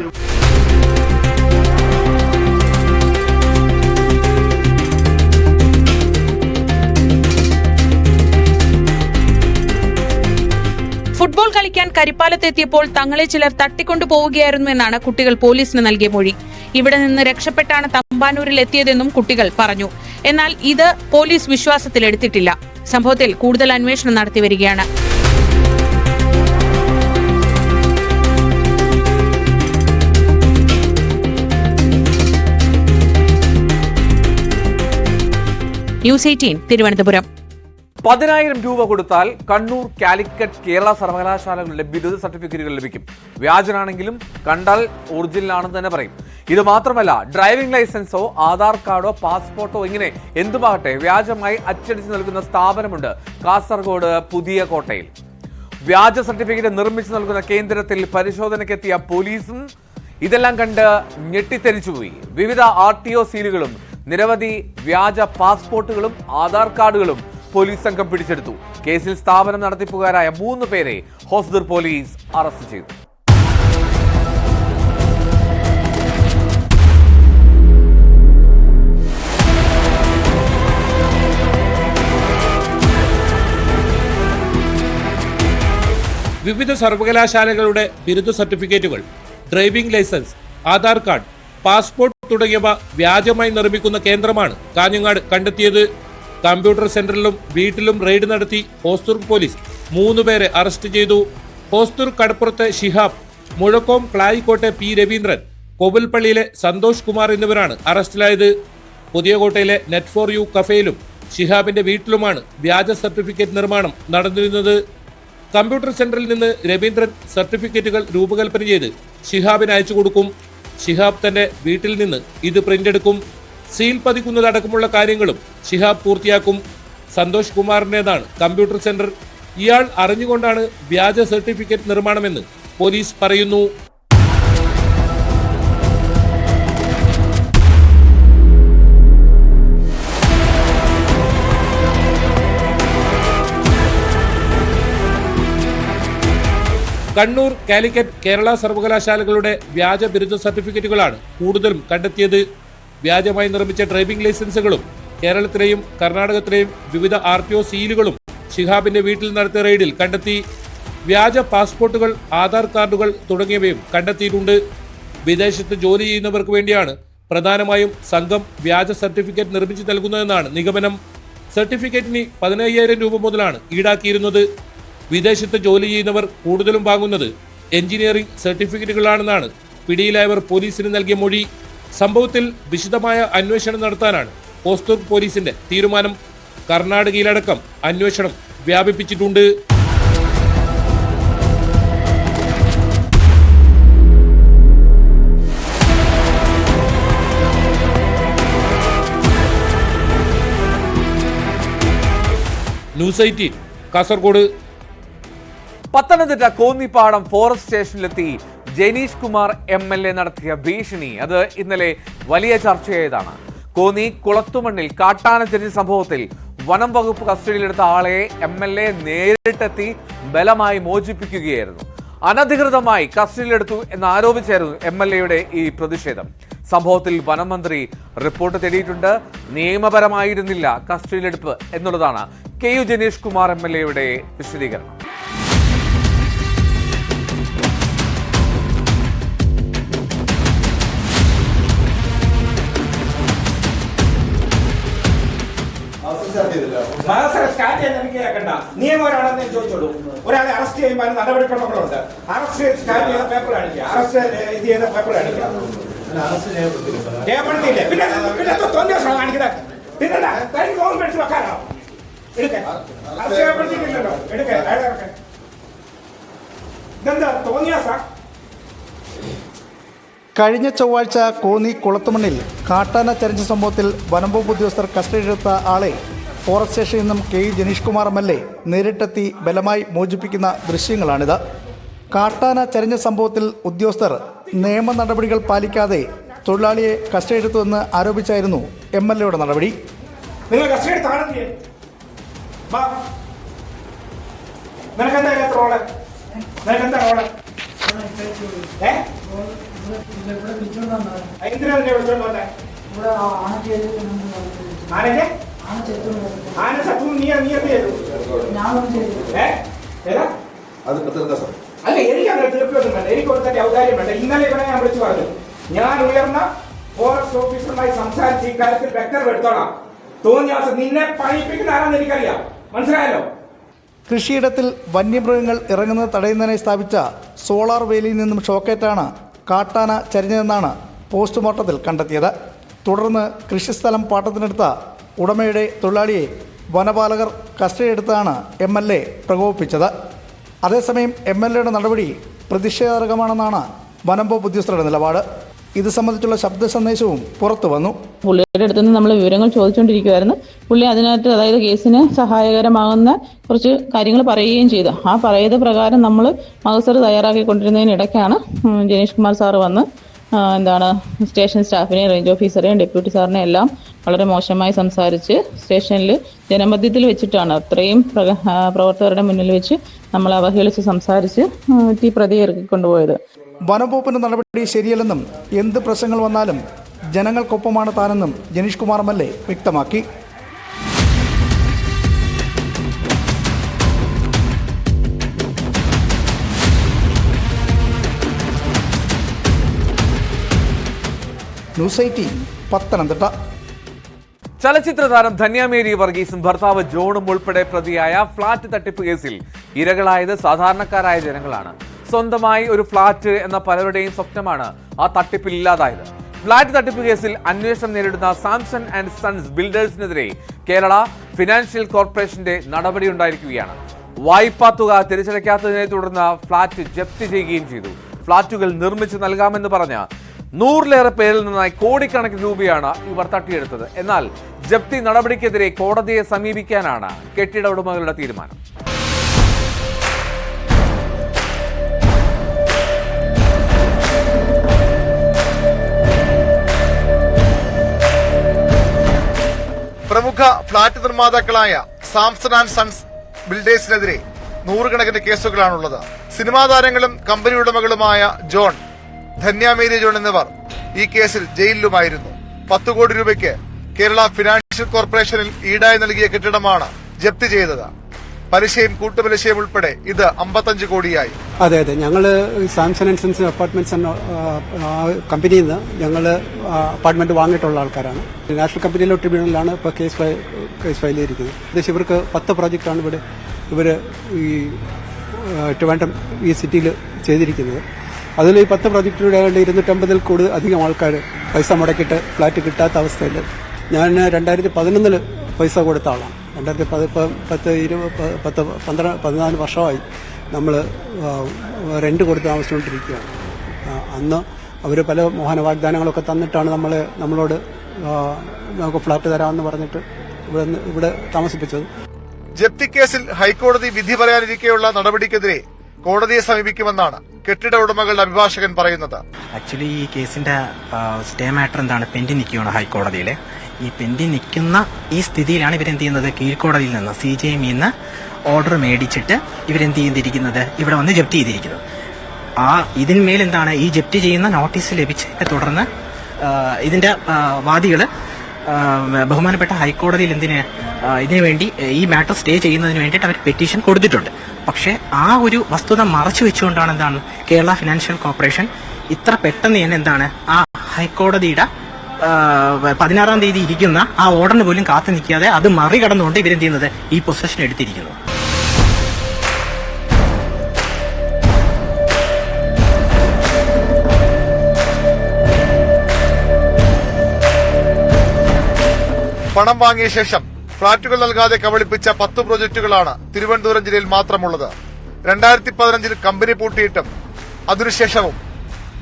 ഫുട്ബോൾ കളിക്കാൻ കരിപ്പാലത്തെത്തിയപ്പോൾ തങ്ങളെ ചിലർ തട്ടിക്കൊണ്ടുപോവുകയായിരുന്നു എന്നാണ് കുട്ടികൾ പോലീസിന് നൽകിയ മൊഴി. ഇവിടെ നിന്ന് രക്ഷപ്പെട്ടാണ് തമ്പാനൂരിൽ എത്തിയതെന്നും കുട്ടികൾ പറഞ്ഞു. എന്നാൽ ഇത് പോലീസ് വിശ്വാസത്തിലെടുത്തിട്ടില്ല. സംഭവത്തിൽ കൂടുതൽ അന്വേഷണം നടത്തിവരികയാണ്. ന്യൂസ് 18 തിരുവനന്തപുരം. 10,000 രൂപ കൊടുത്താൽ കണ്ണൂർ, കാലിക്കറ്റ്, കേരള സർവകലാശാലകളുടെ ബിരുദ സർട്ടിഫിക്കറ്റുകൾ ലഭിക്കും. വ്യാജനാണെങ്കിലും കണ്ടാൽ ഒറിജിനലാണെന്ന് തന്നെ പറയും. ഇത് മാത്രമല്ല, ഡ്രൈവിംഗ് ലൈസൻസോ ആധാർ കാർഡോ പാസ്പോർട്ടോ ഇങ്ങനെ എന്തുമാകട്ടെ വ്യാജമായി അച്ചടിച്ച് നൽകുന്ന സ്ഥാപനമുണ്ട് കാസർഗോഡ് പുതിയ കോട്ടയിൽ. വ്യാജ സർട്ടിഫിക്കറ്റ് നിർമ്മിച്ചു നൽകുന്ന കേന്ദ്രത്തിൽ പരിശോധനയ്ക്കെത്തിയ പോലീസും ഇതെല്ലാം കണ്ട് ഞെട്ടിത്തെരിച്ചുപോയി. വിവിധ RTO സീലുകളും നിരവധി വ്യാജ പാസ്പോർട്ടുകളും ആധാർ കാർഡുകളും പോലീസ് സംഘം പിടിച്ചെടുത്തു. കേസിൽ സ്ഥാപനം നടത്തിപ്പുകാരായ 3 പേരെ ഹോസ്ദുർ പോലീസ് അറസ്റ്റ് ചെയ്തു. വിവിധ സർവകലാശാലകളുടെ ബിരുദ സർട്ടിഫിക്കറ്റുകൾ, driving licence, Aadhaar card, passport തുടങ്ങിയവ വ്യാജമായി നിർമ്മിക്കുന്ന കേന്ദ്രമാണ് കാഞ്ഞങ്ങാട് കണ്ടെത്തിയത്. കമ്പ്യൂട്ടർ സെന്ററിലും വീട്ടിലും റെയ്ഡ് നടത്തി ഹോസ്ദുർ പോലീസ് 3 പേരെ അറസ്റ്റ് ചെയ്തു. ഹോസ്ദുർ കടപ്പുറത്തെ ഷിഹാബ്, മുഴക്കോം ക്ലായിക്കോട്ടെ P രവീന്ദ്രൻ, കോവിൽപ്പള്ളിയിലെ സന്തോഷ് കുമാർ എന്നിവരാണ് അറസ്റ്റിലായത്. പുതിയകോട്ടയിലെ Net4U കഫേയിലും ഷിഹാബിന്റെ വീട്ടിലുമാണ് വ്യാജ സർട്ടിഫിക്കറ്റ് നിർമ്മാണം നടന്നിരുന്നത്. കമ്പ്യൂട്ടർ സെന്ററിൽ നിന്ന് രവീന്ദ്രൻ സർട്ടിഫിക്കറ്റുകൾ രൂപകൽപ്പന ചെയ്ത് ഷിഹാബിന് അയച്ചു കൊടുക്കും. ഷിഹാബ് തന്റെ വീട്ടിൽ നിന്ന് ഇത് പ്രിന്റ് എടുക്കും. സീൽ പതിക്കുന്നതടക്കമുള്ള കാര്യങ്ങളും ഷിഹാബ് പൂർത്തിയാക്കും. സന്തോഷ് കുമാറിന്റേതാണ് കമ്പ്യൂട്ടർ സെന്റർ. ഇയാൾ അറിഞ്ഞുകൊണ്ടാണ് വ്യാജ സർട്ടിഫിക്കറ്റ് നിർമ്മാണമെന്ന് പോലീസ് പറയുന്നു. കണ്ണൂർ, കാലിക്കറ്റ്, കേരള സർവകലാശാലകളുടെ വ്യാജ ബിരുദ സർട്ടിഫിക്കറ്റുകളാണ് കൂടുതലും കണ്ടെത്തിയത്. വ്യാജമായി നിർമ്മിച്ച ഡ്രൈവിംഗ് ലൈസൻസുകളും കേരളത്തിലെയും കർണാടകത്തിലെയും വിവിധ RTO സീലുകളും ഷിഹാബിന്റെ വീട്ടിൽ നടത്തിയ റെയ്ഡിൽ കണ്ടെത്തി. വ്യാജ പാസ്പോർട്ടുകൾ, ആധാർ കാർഡുകൾ തുടങ്ങിയവയും കണ്ടെത്തിയിട്ടുണ്ട്. വിദേശത്ത് ജോലി ചെയ്യുന്നവർക്ക് വേണ്ടിയാണ് പ്രധാനമായും സംഘം വ്യാജ സർട്ടിഫിക്കറ്റ് നിർമ്മിച്ചു നൽകുന്നതെന്നാണ് നിഗമനം. സർട്ടിഫിക്കറ്റിന് 15,000 രൂപ മുതലാണ് ഈടാക്കിയിരുന്നത്. വിദേശത്ത് ജോലി ചെയ്യുന്നവർ കൂടുതലും വാങ്ങുന്നത് എഞ്ചിനീയറിംഗ് സർട്ടിഫിക്കറ്റുകളാണെന്നാണ് പിടിയിലായവർ പോലീസിന് നൽകിയ മൊഴി. സംഭവത്തിൽ വിശദമായ അന്വേഷണം നടത്താനാണ് ഹോസ്ദുർ പോലീസിന്റെ തീരുമാനം. കർണാടകയിലടക്കം അന്വേഷണം വ്യാപിപ്പിച്ചിട്ടുണ്ട്. ന്യൂസ് 18 കാസർഗോഡ്. പത്തനംതിട്ട കോന്നിപ്പാടം ഫോറസ്റ്റ് സ്റ്റേഷനിലെത്തി ജനീഷ് കുമാർ MLA നടത്തിയ ഭീഷണി അത് ഇന്നലെ വലിയ ചർച്ചയായതാണ്. കോന്നി കുളത്തുമണ്ണിൽ കാട്ടാന ചരിഞ്ഞ സംഭവത്തിൽ വനം വകുപ്പ് കസ്റ്റഡിയിലെടുത്ത ആളെ MLA നേരിട്ടെത്തി ബലമായി മോചിപ്പിക്കുകയായിരുന്നു. അനധികൃതമായി കസ്റ്റഡിയിലെടുത്തു എന്നാരോപിച്ചായിരുന്നു MLAയുടെ ഈ പ്രതിഷേധം. സംഭവത്തിൽ വനം മന്ത്രി റിപ്പോർട്ട് തേടിയിട്ടുണ്ട്. നിയമപരമായിരുന്നില്ല കസ്റ്റഡിയിലെടുപ്പ് എന്നുള്ളതാണ് KU ജനീഷ് കുമാർ MLAയുടെ വിശദീകരണം. നിയമപരമാണെന്ന് ചോദിച്ചോളൂ. ഒരാളെ അറസ്റ്റ് ചെയ്യുമ്പോൾ നടപടിക്രമങ്ങളുണ്ട്. അറസ്റ്റ് സ്റ്റാൻഡ് ചെയ്ത പേപ്പർ കാണിക്കുക, അറസ്റ്റ് ഇത് ചെയ്ത പേപ്പർ കാണിക്കുക. രേഖപ്പെടുത്തിയില്ലേ? പിന്നെ കാണിക്കുന്നത് പിന്നെ ഗവൺമെന്റ് വെക്കാനോ? എടുക്ക. അറസ്റ്റ് ചെയ്യപ്പെട്ടിട്ടില്ലല്ലോ. എടുക്ക. അയാളെ ഇറക്ക്. ഇതെന്താ തോന്നിയാസാ? കഴിഞ്ഞ ചൊവ്വാഴ്ച കോന്നി കുളത്തുമണ്ണിൽ കാട്ടാന ചരിഞ്ഞ സംഭവത്തിൽ വനംവകുപ്പ് ഉദ്യോഗസ്ഥർ കസ്റ്റഡിയിലെടുത്ത ആളെ ഫോറസ്റ്റ് സ്റ്റേഷനിൽ നിന്നും കെ ജനീഷ് കുമാർ MLA നേരിട്ടെത്തി ബലമായി മോചിപ്പിക്കുന്ന ദൃശ്യങ്ങളാണിത്. കാട്ടാന ചരിഞ്ഞ സംഭവത്തിൽ ഉദ്യോഗസ്ഥർ നിയമ നടപടികൾ പാലിക്കാതെ തൊഴിലാളിയെ കസ്റ്റഡിയെടുത്തുവെന്ന് ആരോപിച്ചായിരുന്നു MLAയുടെ നടപടി. നിങ്ങൾ കസ്റ്റഡി താഴെ നിനക്കെന്താ റോള്? നിനക്കെന്താ റോള്? എന്തിനാ നിന്നെ വിളിച്ചോണ്ട് വന്നേ? ആനന്റെ ആന ചത്തു. നീ എന്ത് ചെയ്തു? അല്ല, എനിക്ക് അങ്ങനെ തീർപ്പൊന്നും വേണ്ട. എനിക്ക് കൊടുത്തതിന്റെ ഔദാര്യം വേണ്ട. ഇന്നലെ ഇവിടെ ഞാൻ വിളിച്ചു പറഞ്ഞു, ഞാൻ ഉയർന്ന ഫോറസ്റ്റ് ഓഫീസറുമായി സംസാരിച്ച് ഇക്കാര്യത്തിൽ വ്യക്തത എടുത്തോളാം. തോന്നിയ നിന്നെ പണിയിപ്പിക്കുന്ന ആരാന്ന് എനിക്കറിയാം. മനസ്സിലായല്ലോ? കൃഷിയിടത്തിൽ വന്യമൃഗങ്ങൾ ഇറങ്ങുന്നത് തടയുന്നതിനായി സ്ഥാപിച്ച സോളാർ വേലിയിൽ നിന്നും ഷോക്കേറ്റാണ് കാട്ടാന ചരിഞ്ഞതെന്നാണ് പോസ്റ്റ്മോർട്ടത്തിൽ കണ്ടെത്തിയത്. തുടർന്ന് കൃഷിസ്ഥലം പാട്ടത്തിനെടുത്ത ഉടമയുടെ തൊഴിലാളിയെ വനപാലകർ കസ്റ്റഡിയെടുത്താണ് MLA പ്രകോപിപ്പിച്ചത്. അതേസമയം MLAയുടെ നടപടി പ്രതിഷേധാർഹമാണെന്നാണ് വനംവകുപ്പ് ഉദ്യോഗസ്ഥരുടെ നിലപാട്. ഇത് സംബന്ധിച്ചുള്ള ശബ്ദ സന്ദേശവും പുറത്തു വന്നു. പുള്ളിയുടെ അടുത്ത് നിന്ന് നമ്മൾ വിവരങ്ങൾ ചോദിച്ചുകൊണ്ടിരിക്കുവായിരുന്നു. പുള്ളി അതിനകത്ത്, അതായത് കേസിന് സഹായകരമാകുന്ന കുറച്ച് കാര്യങ്ങൾ പറയുകയും ചെയ്തു. ആ പറയുന്ന പ്രകാരം നമ്മൾ മഹസർ തയ്യാറാക്കിക്കൊണ്ടിരുന്നതിനിടയ്ക്കാണ് ജനീഷ് കുമാർ സാറ് വന്ന് സ്റ്റേഷൻ സ്റ്റാഫിനെയും റേഞ്ച് ഓഫീസറെയും ഡെപ്യൂട്ടി സാറിനെ എല്ലാം വളരെ മോശമായി സംസാരിച്ച് സ്റ്റേഷനിൽ ജനമധ്യത്തിൽ വെച്ചിട്ടാണ്, അത്രയും പ്രവർത്തകരുടെ മുന്നിൽ വെച്ച് നമ്മൾ അവഹേളിച്ച് സംസാരിച്ച് ഈ പ്രതിയെ ഇറക്കിക്കൊണ്ടുപോയത്. വനംവകുപ്പിന്റെ നടപടി ശരിയല്ലെന്നും എന്ത് പ്രശ്നങ്ങൾ വന്നാലും ജനങ്ങൾക്കൊപ്പമാണ് താനെന്നും ജനീഷ് കുമാർ MLA വ്യക്തമാക്കി. ന്യൂസ് 18 പത്തനംതിട്ട. ചലച്ചിത്ര താരം ധന്യമേരി വർഗീസും ഭർത്താവ് ജോണും ഉൾപ്പെടെ പ്രതിയായ ഫ്ളാറ്റ് തട്ടിപ്പ് കേസിൽ ഇരകളായത് സാധാരണക്കാരായ ജനങ്ങളാണ്. സ്വന്തമായി ഒരു ഫ്ളാറ്റ് എന്ന പലരുടെയും സ്വപ്നമാണ് ആ തട്ടിപ്പിൽ ഇല്ലാതായത്. ഫ്ളാറ്റ് തട്ടിപ്പ് കേസിൽ അന്വേഷണം നേരിടുന്ന സാംസൺ ആൻഡ് സൺസ് ബിൽഡേഴ്സിനെതിരെ കേരള ഫിനാൻഷ്യൽ കോർപ്പറേഷന്റെ നടപടിയുണ്ടായിരിക്കുകയാണ്. വായ്പാ തുക തിരിച്ചടയ്ക്കാത്തതിനെ തുടർന്ന് ഫ്ളാറ്റ് ജപ്തി ചെയ്യുകയും ചെയ്തു. ഫ്ളാറ്റുകൾ നിർമ്മിച്ചു നൽകാമെന്ന് പറഞ്ഞ 100-ലേറെ പേരിൽ നിന്നായി കോടിക്കണക്കിന് രൂപയാണ് ഇവർ തട്ടിയെടുത്തത്. എന്നാൽ ജപ്തി നടപടിക്കെതിരെ കോടതിയെ സമീപിക്കാനാണ് കെട്ടിട ഉടമകളുടെ തീരുമാനം. പ്രമുഖ ഫ്ളാറ്റ് നിർമ്മാതാക്കളായ സാംസൺ ആൻഡ് സൺസ് ബിൽഡേഴ്സിനെതിരെ 100 കണക്കിന് കേസുകളാണുള്ളത്. സിനിമാ താരങ്ങളും കമ്പനി ഉടമകളുമായ ജോൺ, ധന്യമേരി ജോൺ എന്നിവർ ഈ കേസിൽ ജയിലിലുമായിരുന്നു. 10 കോടി രൂപയ്ക്ക് കേരള ഫിനാൻഷ്യൽ കോർപ്പറേഷനിൽ ഈടായി നൽകിയ കെട്ടിടമാണ് ജപ്തി ചെയ്തത്. പലിശയും കൂട്ടുപലിശയും ഉൾപ്പെടെ ഇത് 55 കോടിയായി. അതെ, ഞങ്ങള് സാംസൺ ആൻഡ് സൺസ് അപ്പാർട്ട്മെന്റ്സ് എന്ന കമ്പനിയിൽ നിന്ന് ഞങ്ങൾ അപ്പാർട്ട്മെന്റ് വാങ്ങിയിട്ടുള്ള ആൾക്കാരാണ്. നാഷണൽ കമ്പനിയിലെ ട്രിബ്യൂണലിലാണ് ഇപ്പോൾ കേസ് ഫയൽ ചെയ്തിരിക്കുന്നത്. ഏകദേശം ഇവർക്ക് 10 പ്രോജക്റ്റാണ് ഇവർ ഈ ട്രിവാൻഡ്രം ഈ സിറ്റിയിൽ ചെയ്തിരിക്കുന്നത്. അതിൽ ഈ 10 പ്രോജക്റ്റിലൂടെ 250-ൽ കൂടുതൽ അധികം ആൾക്കാർ പൈസ മുടക്കിയിട്ട് ഫ്ലാറ്റ് കിട്ടാത്ത അവസ്ഥയിൽ. ഞാൻ 2011 പൈസ കൊടുത്ത ആളാണ്. 14 വർഷമായി നമ്മൾ റെന്റ് കൊടുത്ത് താമസിച്ചുകൊണ്ടിരിക്കുകയാണ്. അന്ന് അവർ പല മോഹന വാഗ്ദാനങ്ങളൊക്കെ തന്നിട്ടാണ് നമ്മളോട് നമുക്ക് ഫ്ലാറ്റ് തരാമെന്ന് പറഞ്ഞിട്ട് ഇവിടെ താമസിപ്പിച്ചത്. ജപ്തി കേസിൽ ഹൈക്കോടതി വിധി പറയാനിരിക്കെയുള്ള നടപടിക്കെതിരെ കോടതിയെ സമീപിക്കുമെന്നാണ് കെട്ടിട ഉടമകളുടെ അഭിഭാഷകൻ പറയുന്നത്. ആക്ച്വലി ഈ കേസിന്റെ സ്റ്റേ മാറ്റർ എന്താണ്, പെൻഡിങ് നിൽക്കുകയാണ് ഹൈക്കോടതിയിൽ. ഈ പെൻഡിങ് നിൽക്കുന്ന ഈ സ്ഥിതിയിലാണ് ഇവരെന്ത് ചെയ്യുന്നത്, കീഴ്ക്കോടതിയിൽ നിന്ന് CJMയിൽ നിന്ന് ഓർഡർ മേടിച്ചിട്ട് ഇവരെന്ത് ചെയ്തിരിക്കുന്നത്, ഇവിടെ വന്ന് ജപ്തി ചെയ്തിരിക്കുന്നത്. ഇതിന്മേൽ എന്താണ്, ഈ ജപ്തി ചെയ്യുന്ന നോട്ടീസ് ലഭിച്ചതിനെ തുടർന്ന് ഇതിന്റെ വാദികള് ബഹുമാനപ്പെട്ട ഹൈക്കോടതിയിൽ ഇതിനു വേണ്ടി ഈ മാറ്റർ സ്റ്റേ ചെയ്യുന്നതിന് വേണ്ടിയിട്ട് അവർ പെറ്റീഷൻ കൊടുത്തിട്ടുണ്ട്. പക്ഷേ ആ ഒരു വസ്തുത മറച്ചു വെച്ചുകൊണ്ടാണ് എന്താണ് കേരള ഫിനാൻഷ്യൽ കോർപ്പറേഷൻ ഇത്ര പെട്ടെന്ന് തന്നെ എന്താണ് ആ ഹൈക്കോടതിയുടെ 16-ാം തീയതി ഇരിക്കുന്ന ആ ഓർഡറിന് പോലും കാത്തു നിൽക്കാതെ അത് മറികടന്നുകൊണ്ട് ഇവരെന്ത് ചെയ്യുന്നത് ഈ പൊസഷൻ എടുത്തിരിക്കുന്നത്. പണം വാങ്ങിയ ശേഷം ഫ്ളാറ്റുകൾ നൽകാതെ കബളിപ്പിച്ച 10 പ്രോജക്ടുകളാണ് തിരുവനന്തപുരം ജില്ലയിൽ മാത്രമുള്ളത്. 2015-ൽ കമ്പനി പൂട്ടിയിട്ടും അതിനുശേഷവും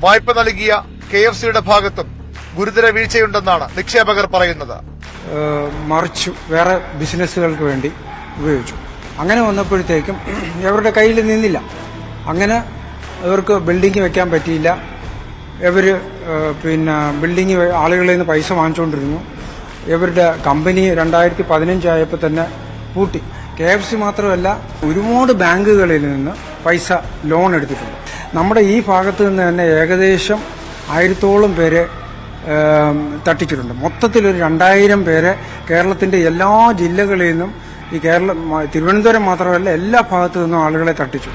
വായ്പ നൽകിയ KFCയുടെ ഭാഗത്തും ഗുരുതര വീഴ്ചയുണ്ടെന്നാണ് നിക്ഷേപകർ പറയുന്നത്. മറിച്ചു വേറെ ബിസിനസ്സുകൾക്ക് വേണ്ടി ഉപയോഗിച്ചു. അങ്ങനെ വന്നപ്പോഴത്തേക്കും ഇവരുടെ കയ്യിൽ നിന്നില്ല. അങ്ങനെ ഇവർക്ക് ബിൽഡിംഗ് വെക്കാൻ പറ്റിയില്ല. ഇവർ ബിൽഡിംഗ് ആളുകളിൽ നിന്ന് പൈസ വാങ്ങിച്ചുകൊണ്ടിരുന്നു. ഇവരുടെ കമ്പനി 2015 ആയപ്പോൾ തന്നെ പൂട്ടി. KFC മാത്രമല്ല, ഒരുപാട് ബാങ്കുകളിൽ നിന്ന് പൈസ ലോൺ എടുത്തിട്ടുണ്ട്. നമ്മുടെ ഈ ഭാഗത്ത് നിന്ന് തന്നെ ഏകദേശം 1000-ഓളം പേരെ തട്ടിച്ചിട്ടുണ്ട്. മൊത്തത്തിലൊരു 2000 പേരെ കേരളത്തിന്റെ എല്ലാ ജില്ലകളിൽ നിന്നും, ഈ തിരുവനന്തപുരം മാത്രമല്ല എല്ലാ ഭാഗത്തു നിന്നും ആളുകളെ തട്ടിച്ചു.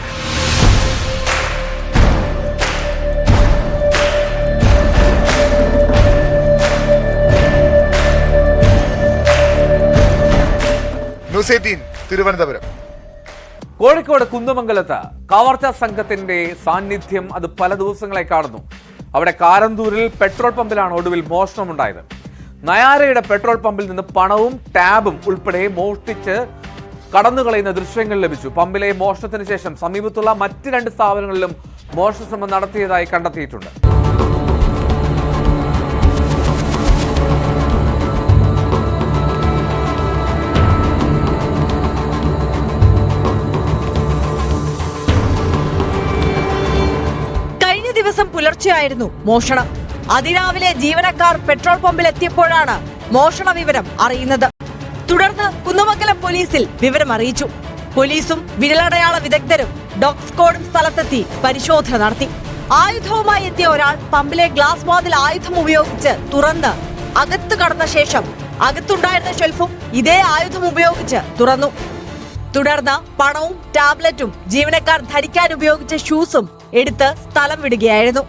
ന്യൂസ് 18 തിരുവനന്തപുരം. കോഴിക്കോട് കുന്നമംഗലത്ത് കവർച്ചാ സംഘത്തിന്റെ സാന്നിധ്യം അത് പല ദിവസങ്ങളായി കാണുന്നു. അവിടെ കാരന്തൂരിൽ പെട്രോൾ പമ്പിലാണ് ഒടുവിൽ മോഷണമുണ്ടായത്. നയാരയുടെ പെട്രോൾ പമ്പിൽ നിന്ന് പണവും ടാബും ഉൾപ്പെടെ മോഷ്ടിച്ച് കടന്നുകളയുന്ന ദൃശ്യങ്ങൾ ലഭിച്ചു. പമ്പിലെ മോഷണത്തിന് ശേഷം സമീപത്തുള്ള മറ്റ് 2 സ്ഥാപനങ്ങളിലും മോഷണ ശ്രമം നടത്തിയതായി കണ്ടെത്തിയിട്ടുണ്ട്. പുലർച്ചെയായിരുന്നു മോഷണം. അതിരാവിലെ ജീവനക്കാർ പെട്രോൾ പമ്പിൽ എത്തിയപ്പോഴാണ് മോഷണ വിവരം അറിയുന്നത്. തുടർന്ന് കുന്നമംഗലം പോലീസിൽ വിവരം അറിയിച്ചു. പോലീസും വിരലടയാള വിദഗ്ധരും ഡോഗ് സ്ക്വാഡും സ്ഥലത്തെത്തി പരിശോധന നടത്തി. ആയുധവുമായി എത്തിയ ഒരാൾ പമ്പിലെ ഗ്ലാസ് വാതിൽ ആയുധം ഉപയോഗിച്ച് തുറന്ന് അകത്ത് കടന്ന ശേഷം അകത്തുണ്ടായിരുന്ന ഷെൽഫും ഇതേ ആയുധം ഉപയോഗിച്ച് തുറന്നു. തുടർന്ന് പണവും ടാബ്ലറ്റും ജീവനക്കാർ ധരിക്കാൻ ഉപയോഗിച്ച ഷൂസും എടുത്ത് സ്ഥലം വിടുകയായിരുന്നു.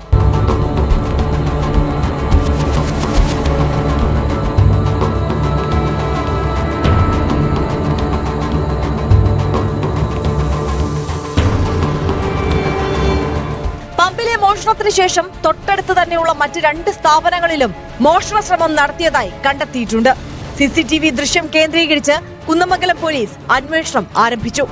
പമ്പിലെ മോഷണത്തിന് ശേഷം തൊട്ടടുത്ത് തന്നെയുള്ള മറ്റ് 2 സ്ഥാപനങ്ങളിലും മോഷണ ശ്രമം നടത്തിയതായി കണ്ടെത്തിയിട്ടുണ്ട്. CCTV ദൃശ്യം കേന്ദ്രീകരിച്ച് കുന്നമംഗലം പോലീസ് അന്വേഷണം ആരംഭിച്ചു.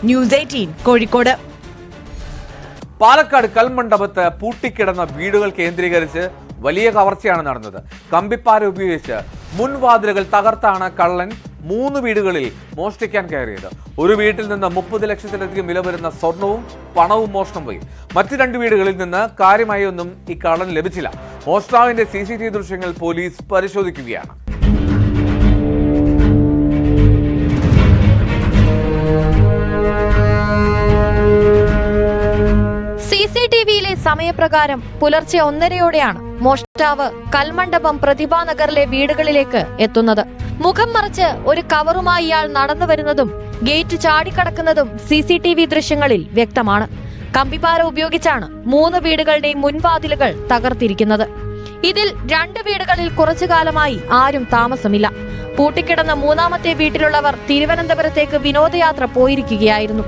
ന്യൂസ് 18 കോഴിക്കോട്. പാലക്കാട് കൽമണ്ഡപത്ത് പൂട്ടിക്കിടന്ന വീടുകൾ കേന്ദ്രീകരിച്ച് വലിയ കവർച്ചയാണ് നടന്നത്. കമ്പിപ്പാര ഉപയോഗിച്ച് മുൻവാതിലുകൾ തകർത്താണ് കള്ളൻ 3 വീടുകളിൽ മോഷ്ടിക്കാൻ കയറിയത്. ഒരു വീട്ടിൽ നിന്ന് 30 ലക്ഷത്തിലധികം വില വരുന്ന സ്വർണവും പണവും മോഷണം പോയി. മറ്റ് 2 വീടുകളിൽ നിന്ന് കാര്യമായി ഒന്നും ഈ കള്ളൻ ലഭിച്ചില്ല. മോഷ്ടാവിന്റെ CCTV ദൃശ്യങ്ങൾ പോലീസ് പരിശോധിക്കുകയാണ്. CCTVയിലെ സമയപ്രകാരം പുലർച്ചെ 1:30-ഓടെയാണ് മോഷ്ടാവ് കൽമണ്ഡപം പ്രതിഭാനഗറിലെ വീടുകളിലേക്ക് എത്തുന്നത്. മുഖം മറച്ച് ഒരു കവറുമായി ഇയാൾ നടന്നു വരുന്നതും ഗേറ്റ് ചാടിക്കടക്കുന്നതും CCTV ദൃശ്യങ്ങളിൽ വ്യക്തമാണ്. കമ്പിപ്പാര ഉപയോഗിച്ചാണ് 3 വീടുകളുടെയും മുൻവാതിലുകൾ തകർത്തിരിക്കുന്നത്. ഇതിൽ 2 വീടുകളിൽ കുറച്ചുകാലമായി ആരും താമസമില്ല. പൂട്ടിക്കിടന്ന 3ാമത്തെ വീട്ടിലുള്ളവർ തിരുവനന്തപുരത്തേക്ക് വിനോദയാത്ര പോയിരിക്കുകയായിരുന്നു.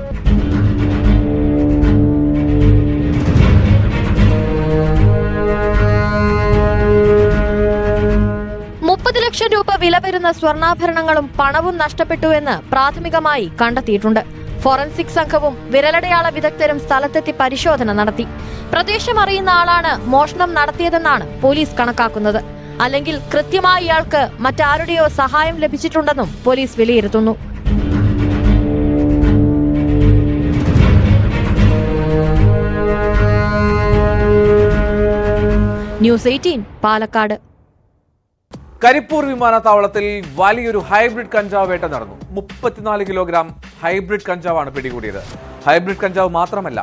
₹30 ലക്ഷം വില വരുന്ന സ്വർണ്ണാഭരണങ്ങളും പണവും നഷ്ടപ്പെട്ടുവെന്ന് പ്രാഥമികമായി കണ്ടെത്തിയിട്ടുണ്ട്. ഫോറൻസിക് സംഘവും വിരലടയാള വിദഗ്ധരും സ്ഥലത്തെത്തി പരിശോധന നടത്തി. പ്രദേശം അറിയുന്ന ആളാണ് മോഷണം നടത്തിയതെന്നാണ് പോലീസ് കണക്കാക്കുന്നത്. അല്ലെങ്കിൽ കൃത്യമായി ഇയാൾക്ക് മറ്റാരുടെയോ സഹായം ലഭിച്ചിട്ടുണ്ടെന്നും പോലീസ് വിലയിരുത്തുന്നു. ന്യൂസ് 18 പാലക്കാട്. കരിപ്പൂർ വിമാനത്താവളത്തിൽ വലിയൊരു ഹൈബ്രിഡ് കഞ്ചാവ് വേട്ട നടന്നു. 34 കിലോഗ്രാം ഹൈബ്രിഡ് കഞ്ചാവാണ് പിടികൂടിയത്. ഹൈബ്രിഡ് കഞ്ചാവ് മാത്രമല്ല,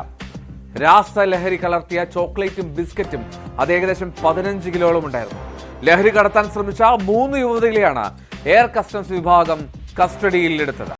രാസലഹരി കലർത്തിയ ചോക്ലേറ്റും ബിസ്ക്കറ്റും അത് ഏകദേശം 15 കിലോളം ഉണ്ടായിരുന്നു. ലഹരി കടത്താൻ ശ്രമിച്ച 3 യുവതികളെയാണ് എയർ കസ്റ്റംസ് വിഭാഗം കസ്റ്റഡിയിലെടുത്തത്.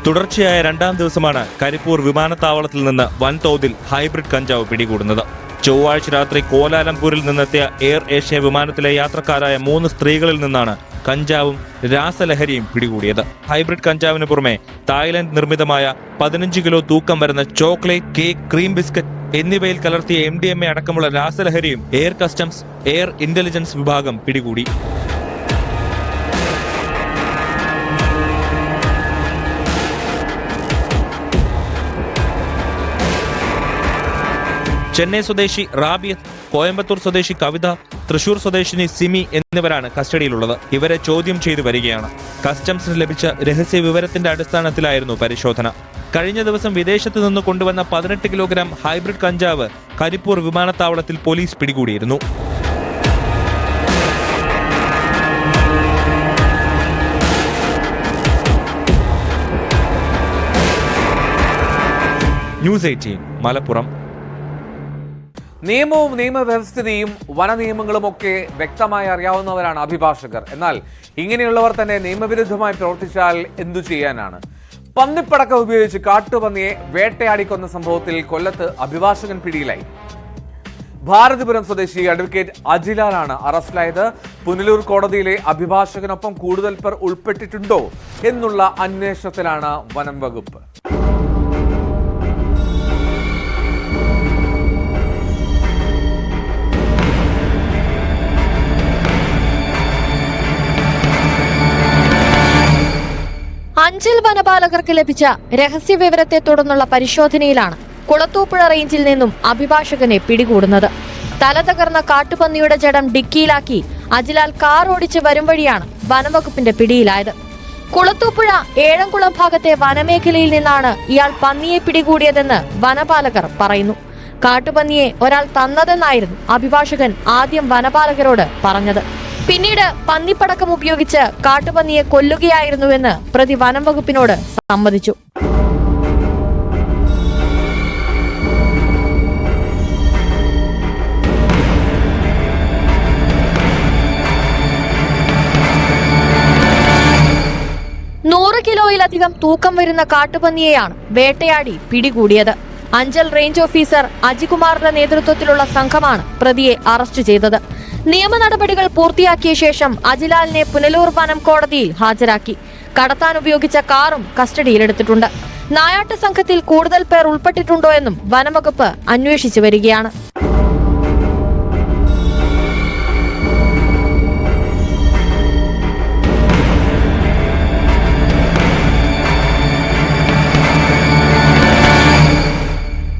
തുടർച്ചയായ രണ്ടാം ദിവസമാണ് കരിപ്പൂർ വിമാനത്താവളത്തിൽ നിന്ന് വൻതോതിൽ ഹൈബ്രിഡ് കഞ്ചാവ് പിടികൂടുന്നത്. ചൊവ്വാഴ്ച രാത്രി കോലാലംപൂരിൽ നിന്നെത്തിയ എയർ ഏഷ്യ വിമാനത്തിലെ യാത്രക്കാരായ 3 സ്ത്രീകളിൽ നിന്നാണ് കഞ്ചാവും രാസലഹരിയും പിടികൂടിയത്. ഹൈബ്രിഡ് കഞ്ചാവിന് പുറമെ തായ്ലൻഡ് നിർമ്മിതമായ 15 കിലോ തൂക്കം വരുന്ന ചോക്ലേറ്റ്, കേക്ക്, ക്രീം ബിസ്ക്കറ്റ് എന്നിവയിൽ കലർത്തിയ MDMA അടക്കമുള്ള രാസലഹരിയും എയർ കസ്റ്റംസ്, എയർ ഇന്റലിജൻസ് വിഭാഗം പിടികൂടി. ചെന്നൈ സ്വദേശി റാബിയത്ത്, കോയമ്പത്തൂർ സ്വദേശി കവിത, തൃശൂർ സ്വദേശിനി സിമി എന്നിവരാണ് കസ്റ്റഡിയിലുള്ളത്. ഇവരെ ചോദ്യം ചെയ്തു വരികയാണ്. കസ്റ്റംസിന് ലഭിച്ച രഹസ്യ വിവരത്തിന്റെ അടിസ്ഥാനത്തിലായിരുന്നു പരിശോധന. കഴിഞ്ഞ ദിവസം വിദേശത്ത് നിന്ന് കൊണ്ടുവന്ന 18 കിലോഗ്രാം ഹൈബ്രിഡ് കഞ്ചാവ് കരിപ്പൂർ വിമാനത്താവളത്തിൽ പോലീസ് പിടികൂടിയിരുന്നു. ന്യൂസ് 18 മലപ്പുറം. നിയമവും നിയമവ്യവസ്ഥിതിയും വനനിയമങ്ങളും ഒക്കെ വ്യക്തമായി അറിയാവുന്നവരാണ് അഭിഭാഷകർ. എന്നാൽ ഇങ്ങനെയുള്ളവർ തന്നെ നിയമവിരുദ്ധമായി പ്രവർത്തിച്ചാൽ എന്തു ചെയ്യാനാണ്? പന്നിപ്പടക്കം ഉപയോഗിച്ച് കാട്ടുപന്നിയെ വേട്ടയാടിക്കൊന്ന സംഭവത്തിൽ കൊല്ലത്ത് അഭിഭാഷകൻ പിടിയിലായി. ഭാരതിപുരം സ്വദേശി അഡ്വക്കേറ്റ് അജിലാലാണ് അറസ്റ്റിലായത്. പുനലൂർ കോടതിയിലെ അഭിഭാഷകനൊപ്പം കൂടുതൽ പേർ ഉൾപ്പെട്ടിട്ടുണ്ടോ എന്നുള്ള അന്വേഷണത്തിലാണ് വനം വകുപ്പ്. അഞ്ചൽ വനപാലകർക്ക് ലഭിച്ച രഹസ്യ വിവരത്തെ തുടർന്നുള്ള പരിശോധനയിലാണ് കുളത്തൂപ്പുഴ റേഞ്ചിൽ നിന്നും അഭിഭാഷകനെ പിടികൂടുന്നത്. തലതകർന്ന കാട്ടുപന്നിയുടെ ജഡം ഡിക്കിയിലാക്കി അജിലാൽ കാർ ഓടിച്ച് വരും വഴിയാണ് വനംവകുപ്പിന്റെ പിടിയിലായത്. കുളത്തൂപ്പുഴ ഏഴംകുളം ഭാഗത്തെ വനമേഖലയിൽ നിന്നാണ് ഇയാൾ പന്നിയെ പിടികൂടിയതെന്ന് വനപാലകർ പറയുന്നു. കാട്ടുപന്നിയെ ഒരാൾ തന്നതെന്നായിരുന്നു അഭിഭാഷകൻ ആദ്യം വനപാലകരോട് പറഞ്ഞത്. പിന്നീട് പന്നിപ്പടക്കം ഉപയോഗിച്ച് കാട്ടുപന്നിയെ കൊല്ലുകയായിരുന്നുവെന്ന് പ്രതി വനം വകുപ്പിനോട് സമ്മതിച്ചു. കിലോയിലധികം തൂക്കം വരുന്ന കാട്ടുപന്നിയെയാണ് വേട്ടയാടി പിടികൂടിയത്. അഞ്ചൽ റേഞ്ച് ഓഫീസർ അജികുമാറിന്റെ നേതൃത്വത്തിലുള്ള സംഘമാണ് പ്രതിയെ അറസ്റ്റ് ചെയ്തത്. നിയമ നടപടികൾ പൂർത്തിയാക്കിയ ശേഷം അജിലാലിനെ പുനലൂർ വനം കോടതിയിൽ ഹാജരാക്കി. കടത്താൻ ഉപയോഗിച്ച കാറും കസ്റ്റഡിയിലെടുത്തിട്ടുണ്ട്. നായാട്ട് സംഘത്തിൽ കൂടുതൽ പേർ ഉൾപ്പെട്ടിട്ടുണ്ടോ എന്നും വനംവകുപ്പ് അന്വേഷിച്ചു വരികയാണ്.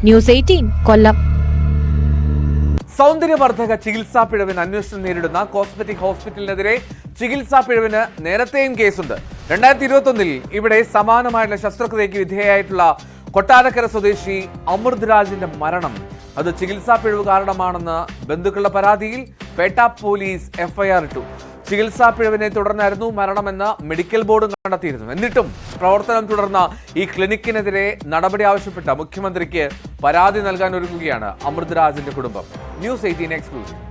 ന്യൂസ് 18 കൊല്ലം. സൗന്ദര്യവർദ്ധക ചികിത്സാ പിഴവിന് അന്വേഷണം നേരിടുന്ന കോസ്മെറ്റിക് ഹോസ്പിറ്റലിനെതിരെ ചികിത്സാ പിഴവിന് നേരത്തെയും കേസുണ്ട്. 2021 ഇവിടെ സമാനമായുള്ള ശസ്ത്രക്രിയയ്ക്ക് വിധേയയായിട്ടുള്ള കൊട്ടാരക്കര സ്വദേശി അമൃത് രാജിന്റെ മരണം അത് ചികിത്സാ പിഴവ് കാരണമാണെന്ന് ബന്ധുക്കളുടെ പരാതിയിൽ പേട്ട പോലീസ് FIR ഇട്ടു. ചികിത്സാ പിഴവിനെ തുടർന്നായിരുന്നു മരണമെന്ന് മെഡിക്കൽ ബോർഡും കണ്ടെത്തിയിരുന്നു. എന്നിട്ടും പ്രവർത്തനം തുടർന്ന ഈ ക്ലിനിക്കിനെതിരെ നടപടി ആവശ്യപ്പെട്ട മുഖ്യമന്ത്രിക്ക് പരാതി നൽകാൻ ഒരുങ്ങുകയാണ് അമൃത് രാജിന്റെ കുടുംബം. News 18 exclusive.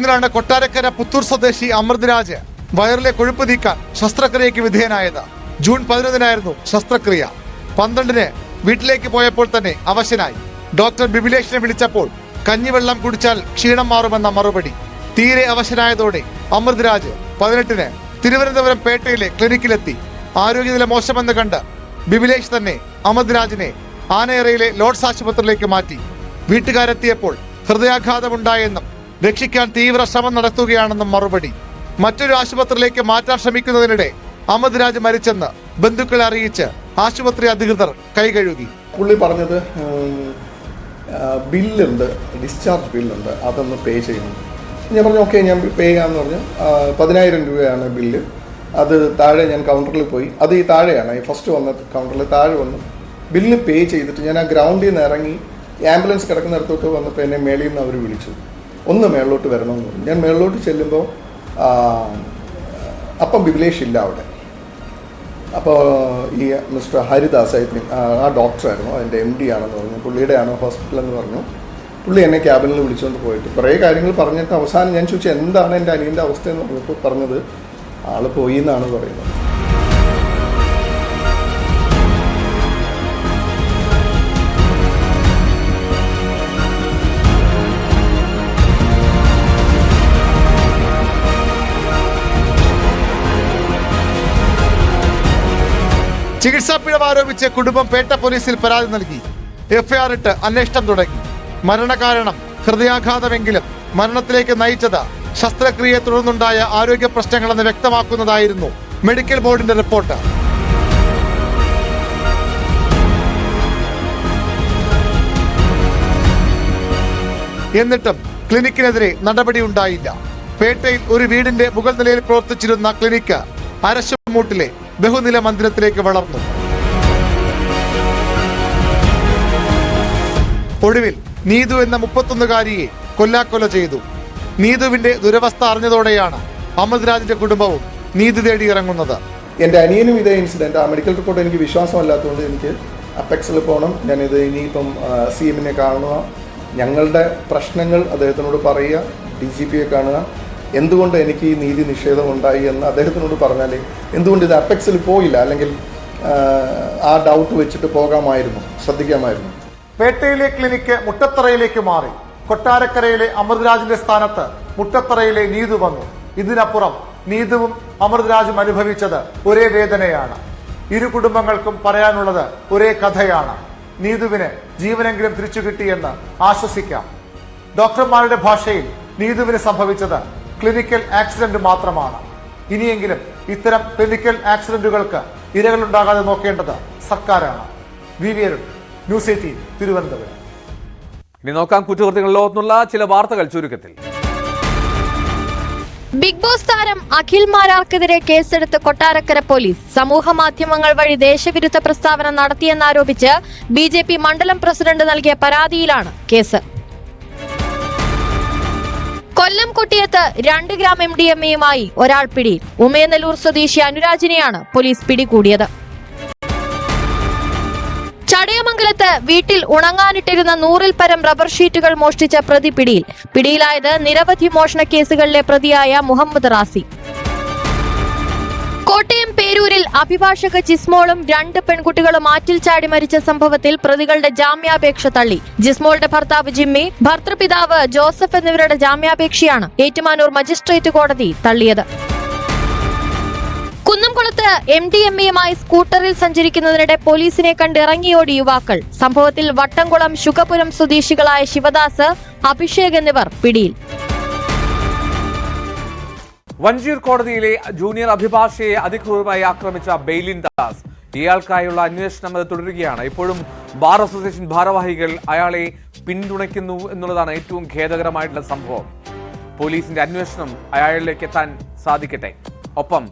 ാണ് കൊട്ടാരക്കര പുത്തൂർ സ്വദേശി അമൃത് രാജ് വയറിലെ കൊഴുപ്പ് നീക്കാൻ ശസ്ത്രക്രിയയ്ക്ക് വിധേയനായത്. ജൂൺ 11 ശസ്ത്രക്രിയ. 12 വീട്ടിലേക്ക് പോയപ്പോൾ തന്നെ അവശനായി. ഡോക്ടർ ബിബിലേഷിനെ വിളിച്ചപ്പോൾ കഞ്ഞിവെള്ളം കുടിച്ചാൽ ക്ഷീണം മാറുമെന്ന മറുപടി. തീരെ അവശനായതോടെ അമൃത് രാജ് 18 തിരുവനന്തപുരം പേട്ടയിലെ ക്ലിനിക്കിലെത്തി. ആരോഗ്യനില മോശമെന്ന് കണ്ട് ബിബിലേഷ് തന്നെ അമൃത് രാജിനെ ആനയറയിലെ ലോർഡ്സ് ആശുപത്രിയിലേക്ക് മാറ്റി. വീട്ടുകാരെത്തിയപ്പോൾ ഹൃദയാഘാതമുണ്ടായെന്നും രക്ഷിക്കാൻ തീവ്ര ശ്രമം നടത്തുകയാണെന്നും മറുപടി. മറ്റൊരു ആശുപത്രിയിലേക്ക് മാറ്റാൻ ശ്രമിക്കുന്നതിനിടെ അമൃത് രാജ് മരിച്ചെന്ന് ബന്ധുക്കളെ അറിയിച്ച് ആശുപത്രി അധികൃതർ കൈകഴുകി. പുള്ളി പറഞ്ഞത് ബില്ലുണ്ട്, ഡിസ്ചാർജ് ബില്ലുണ്ട്, അതൊന്ന് പേ ചെയ്യണം. ഞാൻ പറഞ്ഞു ഓക്കെ ഞാൻ പേ ചെയ്യാമെന്ന് പറഞ്ഞു. 10,000 രൂപയാണ് ബില്ല്. അത് താഴെ ഞാൻ കൗണ്ടറിൽ പോയി. അത് ഈ താഴെയാണ്, ഈ ഫസ്റ്റ് വന്ന കൗണ്ടറിൽ താഴെ വന്നു ബില്ല് പേ ചെയ്തിട്ട് ഞാൻ ആ ഗ്രൗണ്ടിൽ നിന്ന് ഇറങ്ങി ആംബുലൻസ് കിടക്കുന്നിടത്തോട്ട് വന്നപ്പോൾ എന്നെ മേളിൽ നിന്ന് അവർ വിളിച്ചു, ഒന്ന് മേളിലോട്ട് വരണമെന്ന് പറഞ്ഞു. ഞാൻ മേളിലോട്ട് ചെല്ലുമ്പോൾ അപ്പം ബിബിലേഷ് ഇല്ല അവിടെ. അപ്പോൾ ഈ മിസ്റ്റർ ഹരിദാസ് ഐ തിങ്ക് ആ ഡോക്ടറായിരുന്നു, അതിൻ്റെ MD ആണെന്ന് പറഞ്ഞു, പുള്ളിയുടെ ആണ് ഹോസ്പിറ്റൽ എന്ന് പറഞ്ഞു. പുള്ളി എന്നെ ക്യാബിനിൽ വിളിച്ചുകൊണ്ട് പോയിട്ട് കുറേ കാര്യങ്ങൾ പറഞ്ഞിട്ട് അവസാനം ഞാൻ ചോദിച്ചു എന്താണ് എൻ്റെ അനിയൻ്റെ അവസ്ഥ എന്ന് പറഞ്ഞപ്പോൾ പറഞ്ഞത് ആള് പോയി എന്നാണ് പറയുന്നത്. ചികിത്സാ പിഴവ് ആരോപിച്ച് കുടുംബം പേട്ട പോലീസിൽ പരാതി നൽകി. FIR ഇട്ട് അന്വേഷണം തുടങ്ങി. മരണകാരണം ഹൃദയാഘാതമെങ്കിലും മരണത്തിലേക്ക് നയിച്ചത് ശസ്ത്രക്രിയയെ തുടർന്നുണ്ടായ ആരോഗ്യ പ്രശ്നങ്ങളെന്ന് വ്യക്തമാക്കുന്നതായിരുന്നു മെഡിക്കൽ ബോർഡിന്റെ റിപ്പോർട്ട്. എന്നിട്ടും ക്ലിനിക്കിനെതിരെ നടപടിയുണ്ടായില്ല. പേട്ടയിൽ ഒരു വീടിന്റെ മുകൾ നിലയിൽ പ്രവർത്തിച്ചിരുന്ന ക്ലിനിക്ക് അരശുമൂട്ടിലെ ബഹുനില മന്ദിരത്തിലേക്ക് വളർന്നു. ഒടുവിൽ നീതു എന്ന 31-കാരിയെ കൊല്ലാക്കൊല ചെയ്തു. നീതുവിന്റെ ദുരവസ്ഥ അറിഞ്ഞതോടെയാണ് അമൃത്രാജിന്റെ കുടുംബവും നീതി തേടി ഇറങ്ങുന്നത്. എൻ്റെ അനിയനും ഇതേ ഇൻസിഡൻറ്റ്, ആ മെഡിക്കൽ റിപ്പോർട്ട് എനിക്ക് വിശ്വാസമല്ലാത്തതുകൊണ്ട് എനിക്ക് അപ്പെക്സിൽ പോകണം, ഞാനിത് ഇനിയിപ്പം CM-നെ കാണുക, ഞങ്ങളുടെ പ്രശ്നങ്ങൾ അദ്ദേഹത്തിനോട് പറയുക, DGP-യെ കാണുക, എന്തുകൊണ്ട് എനിക്ക് ഈ നീതി നിഷേധം ഉണ്ടായി എന്ന് അദ്ദേഹത്തിനോട് പറഞ്ഞാൽ എന്തുകൊണ്ട് ഇത് അപ്പെക്സിൽ പോയില്ല, അല്ലെങ്കിൽ ആ ഡൗട്ട് വെച്ചിട്ട് പോകാമായിരുന്നു, ശ്രദ്ധിക്കാമായിരുന്നു. പേട്ടയിലെ ക്ലിനിക്ക് മുട്ടത്തറയിലേക്ക് മാറി. കൊട്ടാരക്കരയിലെ അമൃത്രാജിന്റെ സ്ഥാനത്ത് മുട്ടത്തറയിലെ നീതു വന്നു. ഇതിനപ്പുറം നീതുവും അമൃത്രാജും അനുഭവിച്ചത് ഒരേ വേദനയാണ്. ഇരു കുടുംബങ്ങൾക്കും പറയാനുള്ളത് ഒരേ കഥയാണ്. നീതുവിന് ജീവനെങ്കിലും തിരിച്ചു കിട്ടിയെന്ന് ആശ്വസിക്കാം. ഡോക്ടർമാരുടെ ഭാഷയിൽ നീതുവിന് സംഭവിച്ചത് ക്ലിനിക്കൽ ആക്സിഡന്റ് മാത്രമാണ്. ഇനിയെങ്കിലും ഇത്തരം ക്ലിനിക്കൽ ആക്സിഡന്റുകൾക്ക് ഇരകളുണ്ടാകാതെ നോക്കേണ്ടത് സർക്കാരാണ്. VV Arun, news 18, Thiruvananthapuram. ഇനി നോക്കാം കുറ്റകൃത്യങ്ങളിൽ ലോകത്തുള്ള ചില വാർത്തകൾ ചുരുക്കത്തിൽ. ബിഗ് ബോസ് താരം അഖിൽ മാരാർക്കെതിരെ കേസെടുത്ത് കൊട്ടാരക്കര പോലീസ്. സമൂഹ മാധ്യമങ്ങൾ വഴി ദേശവിരുദ്ധ പ്രസ്താവന നടത്തിയെന്നാരോപിച്ച് BJP മണ്ഡലം പ്രസിഡന്റ് നൽകിയ പരാതിയിലാണ് കേസ്. കൊല്ലം കുട്ടിയത്ത് 2 ഗ്രാം MDMA-യുമായി ഒരാൾ പിടിയിൽ. ഉമയനല്ലൂർ സ്വദേശി അനുരാജിനെയാണ് പോലീസ് പിടികൂടിയത്. ചടയമംഗലത്ത് വീട്ടിൽ ഉണങ്ങാനിട്ടിരുന്ന 100-ൽ പരം റബ്ബർ ഷീറ്റുകൾ മോഷ്ടിച്ച പ്രതി പിടിയിൽ. പിടിയിലായത് നിരവധി മോഷണ കേസുകളിലെ പ്രതിയായ മുഹമ്മദ് റാസി. കോട്ടയം പേരൂരിൽ അഭിഭാഷക ജിസ്മോളും 2 പെൺകുട്ടികളും ആറ്റിൽ ചാടി മരിച്ച സംഭവത്തിൽ പ്രതികളുടെ ജാമ്യാപേക്ഷ തള്ളി. ജിസ്മോളുടെ ഭർത്താവ് ജിമ്മി, ഭർത്തൃപിതാവ് ജോസഫ് എന്നിവരുടെ ജാമ്യാപേക്ഷയാണ് ഏറ്റുമാനൂർ മജിസ്ട്രേറ്റ് കോടതി തള്ളിയത്. കുന്നംകുളത്ത് MDMA-യുമായി സ്കൂട്ടറിൽ സഞ്ചരിക്കുന്നതിനിടെ പോലീസിനെ കണ്ട് ഇറങ്ങിയോടി യുവാക്കൾ. സംഭവത്തിൽ വട്ടംകുളം ശുഗപുരം സ്വദേശികളായ ശിവദാസ്, അഭിഷേക് എന്നിവർ പിടിയിൽ. വഞ്ചിയൂർ കോടതിയിലെ ജൂനിയർ അഭിഭാഷകയെ അതിക്രൂരമായി ആക്രമിച്ച ബെയിലിൻ ദാസ്, ഇയാൾക്കായുള്ള അന്വേഷണം അത് തുടരുകയാണ്. ഇപ്പോഴും ബാർ അസോസിയേഷൻ ഭാരവാഹികൾ അയാളെ പിന്തുണയ്ക്കുന്നു എന്നുള്ളതാണ് ഏറ്റവും ഖേദകരമായിട്ടുള്ള സംഭവം. പോലീസിന്റെ അന്വേഷണം അയാളിലേക്ക് എത്താൻ സാധിക്കട്ടെ. ഒപ്പം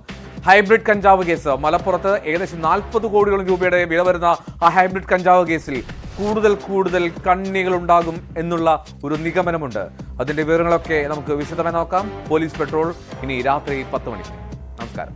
ഹൈബ്രിഡ് കഞ്ചാവ് കേസ്, മലപ്പുറത്ത് ഏകദേശം 40 കോടിയോളം രൂപയുടെ വില വരുന്ന ആ ഹൈബ്രിഡ് കഞ്ചാവ് കേസിൽ കൂടുതൽ കണ്ണികൾ ഉണ്ടാകും എന്നുള്ള ഒരു നിഗമനമുണ്ട്. അതിന്റെ വിവരങ്ങളൊക്കെ നമുക്ക് വിശദമായി നോക്കാം. പോലീസ് പെട്രോൾ ഇനി രാത്രി 10 മണിക്ക്. നമസ്കാരം.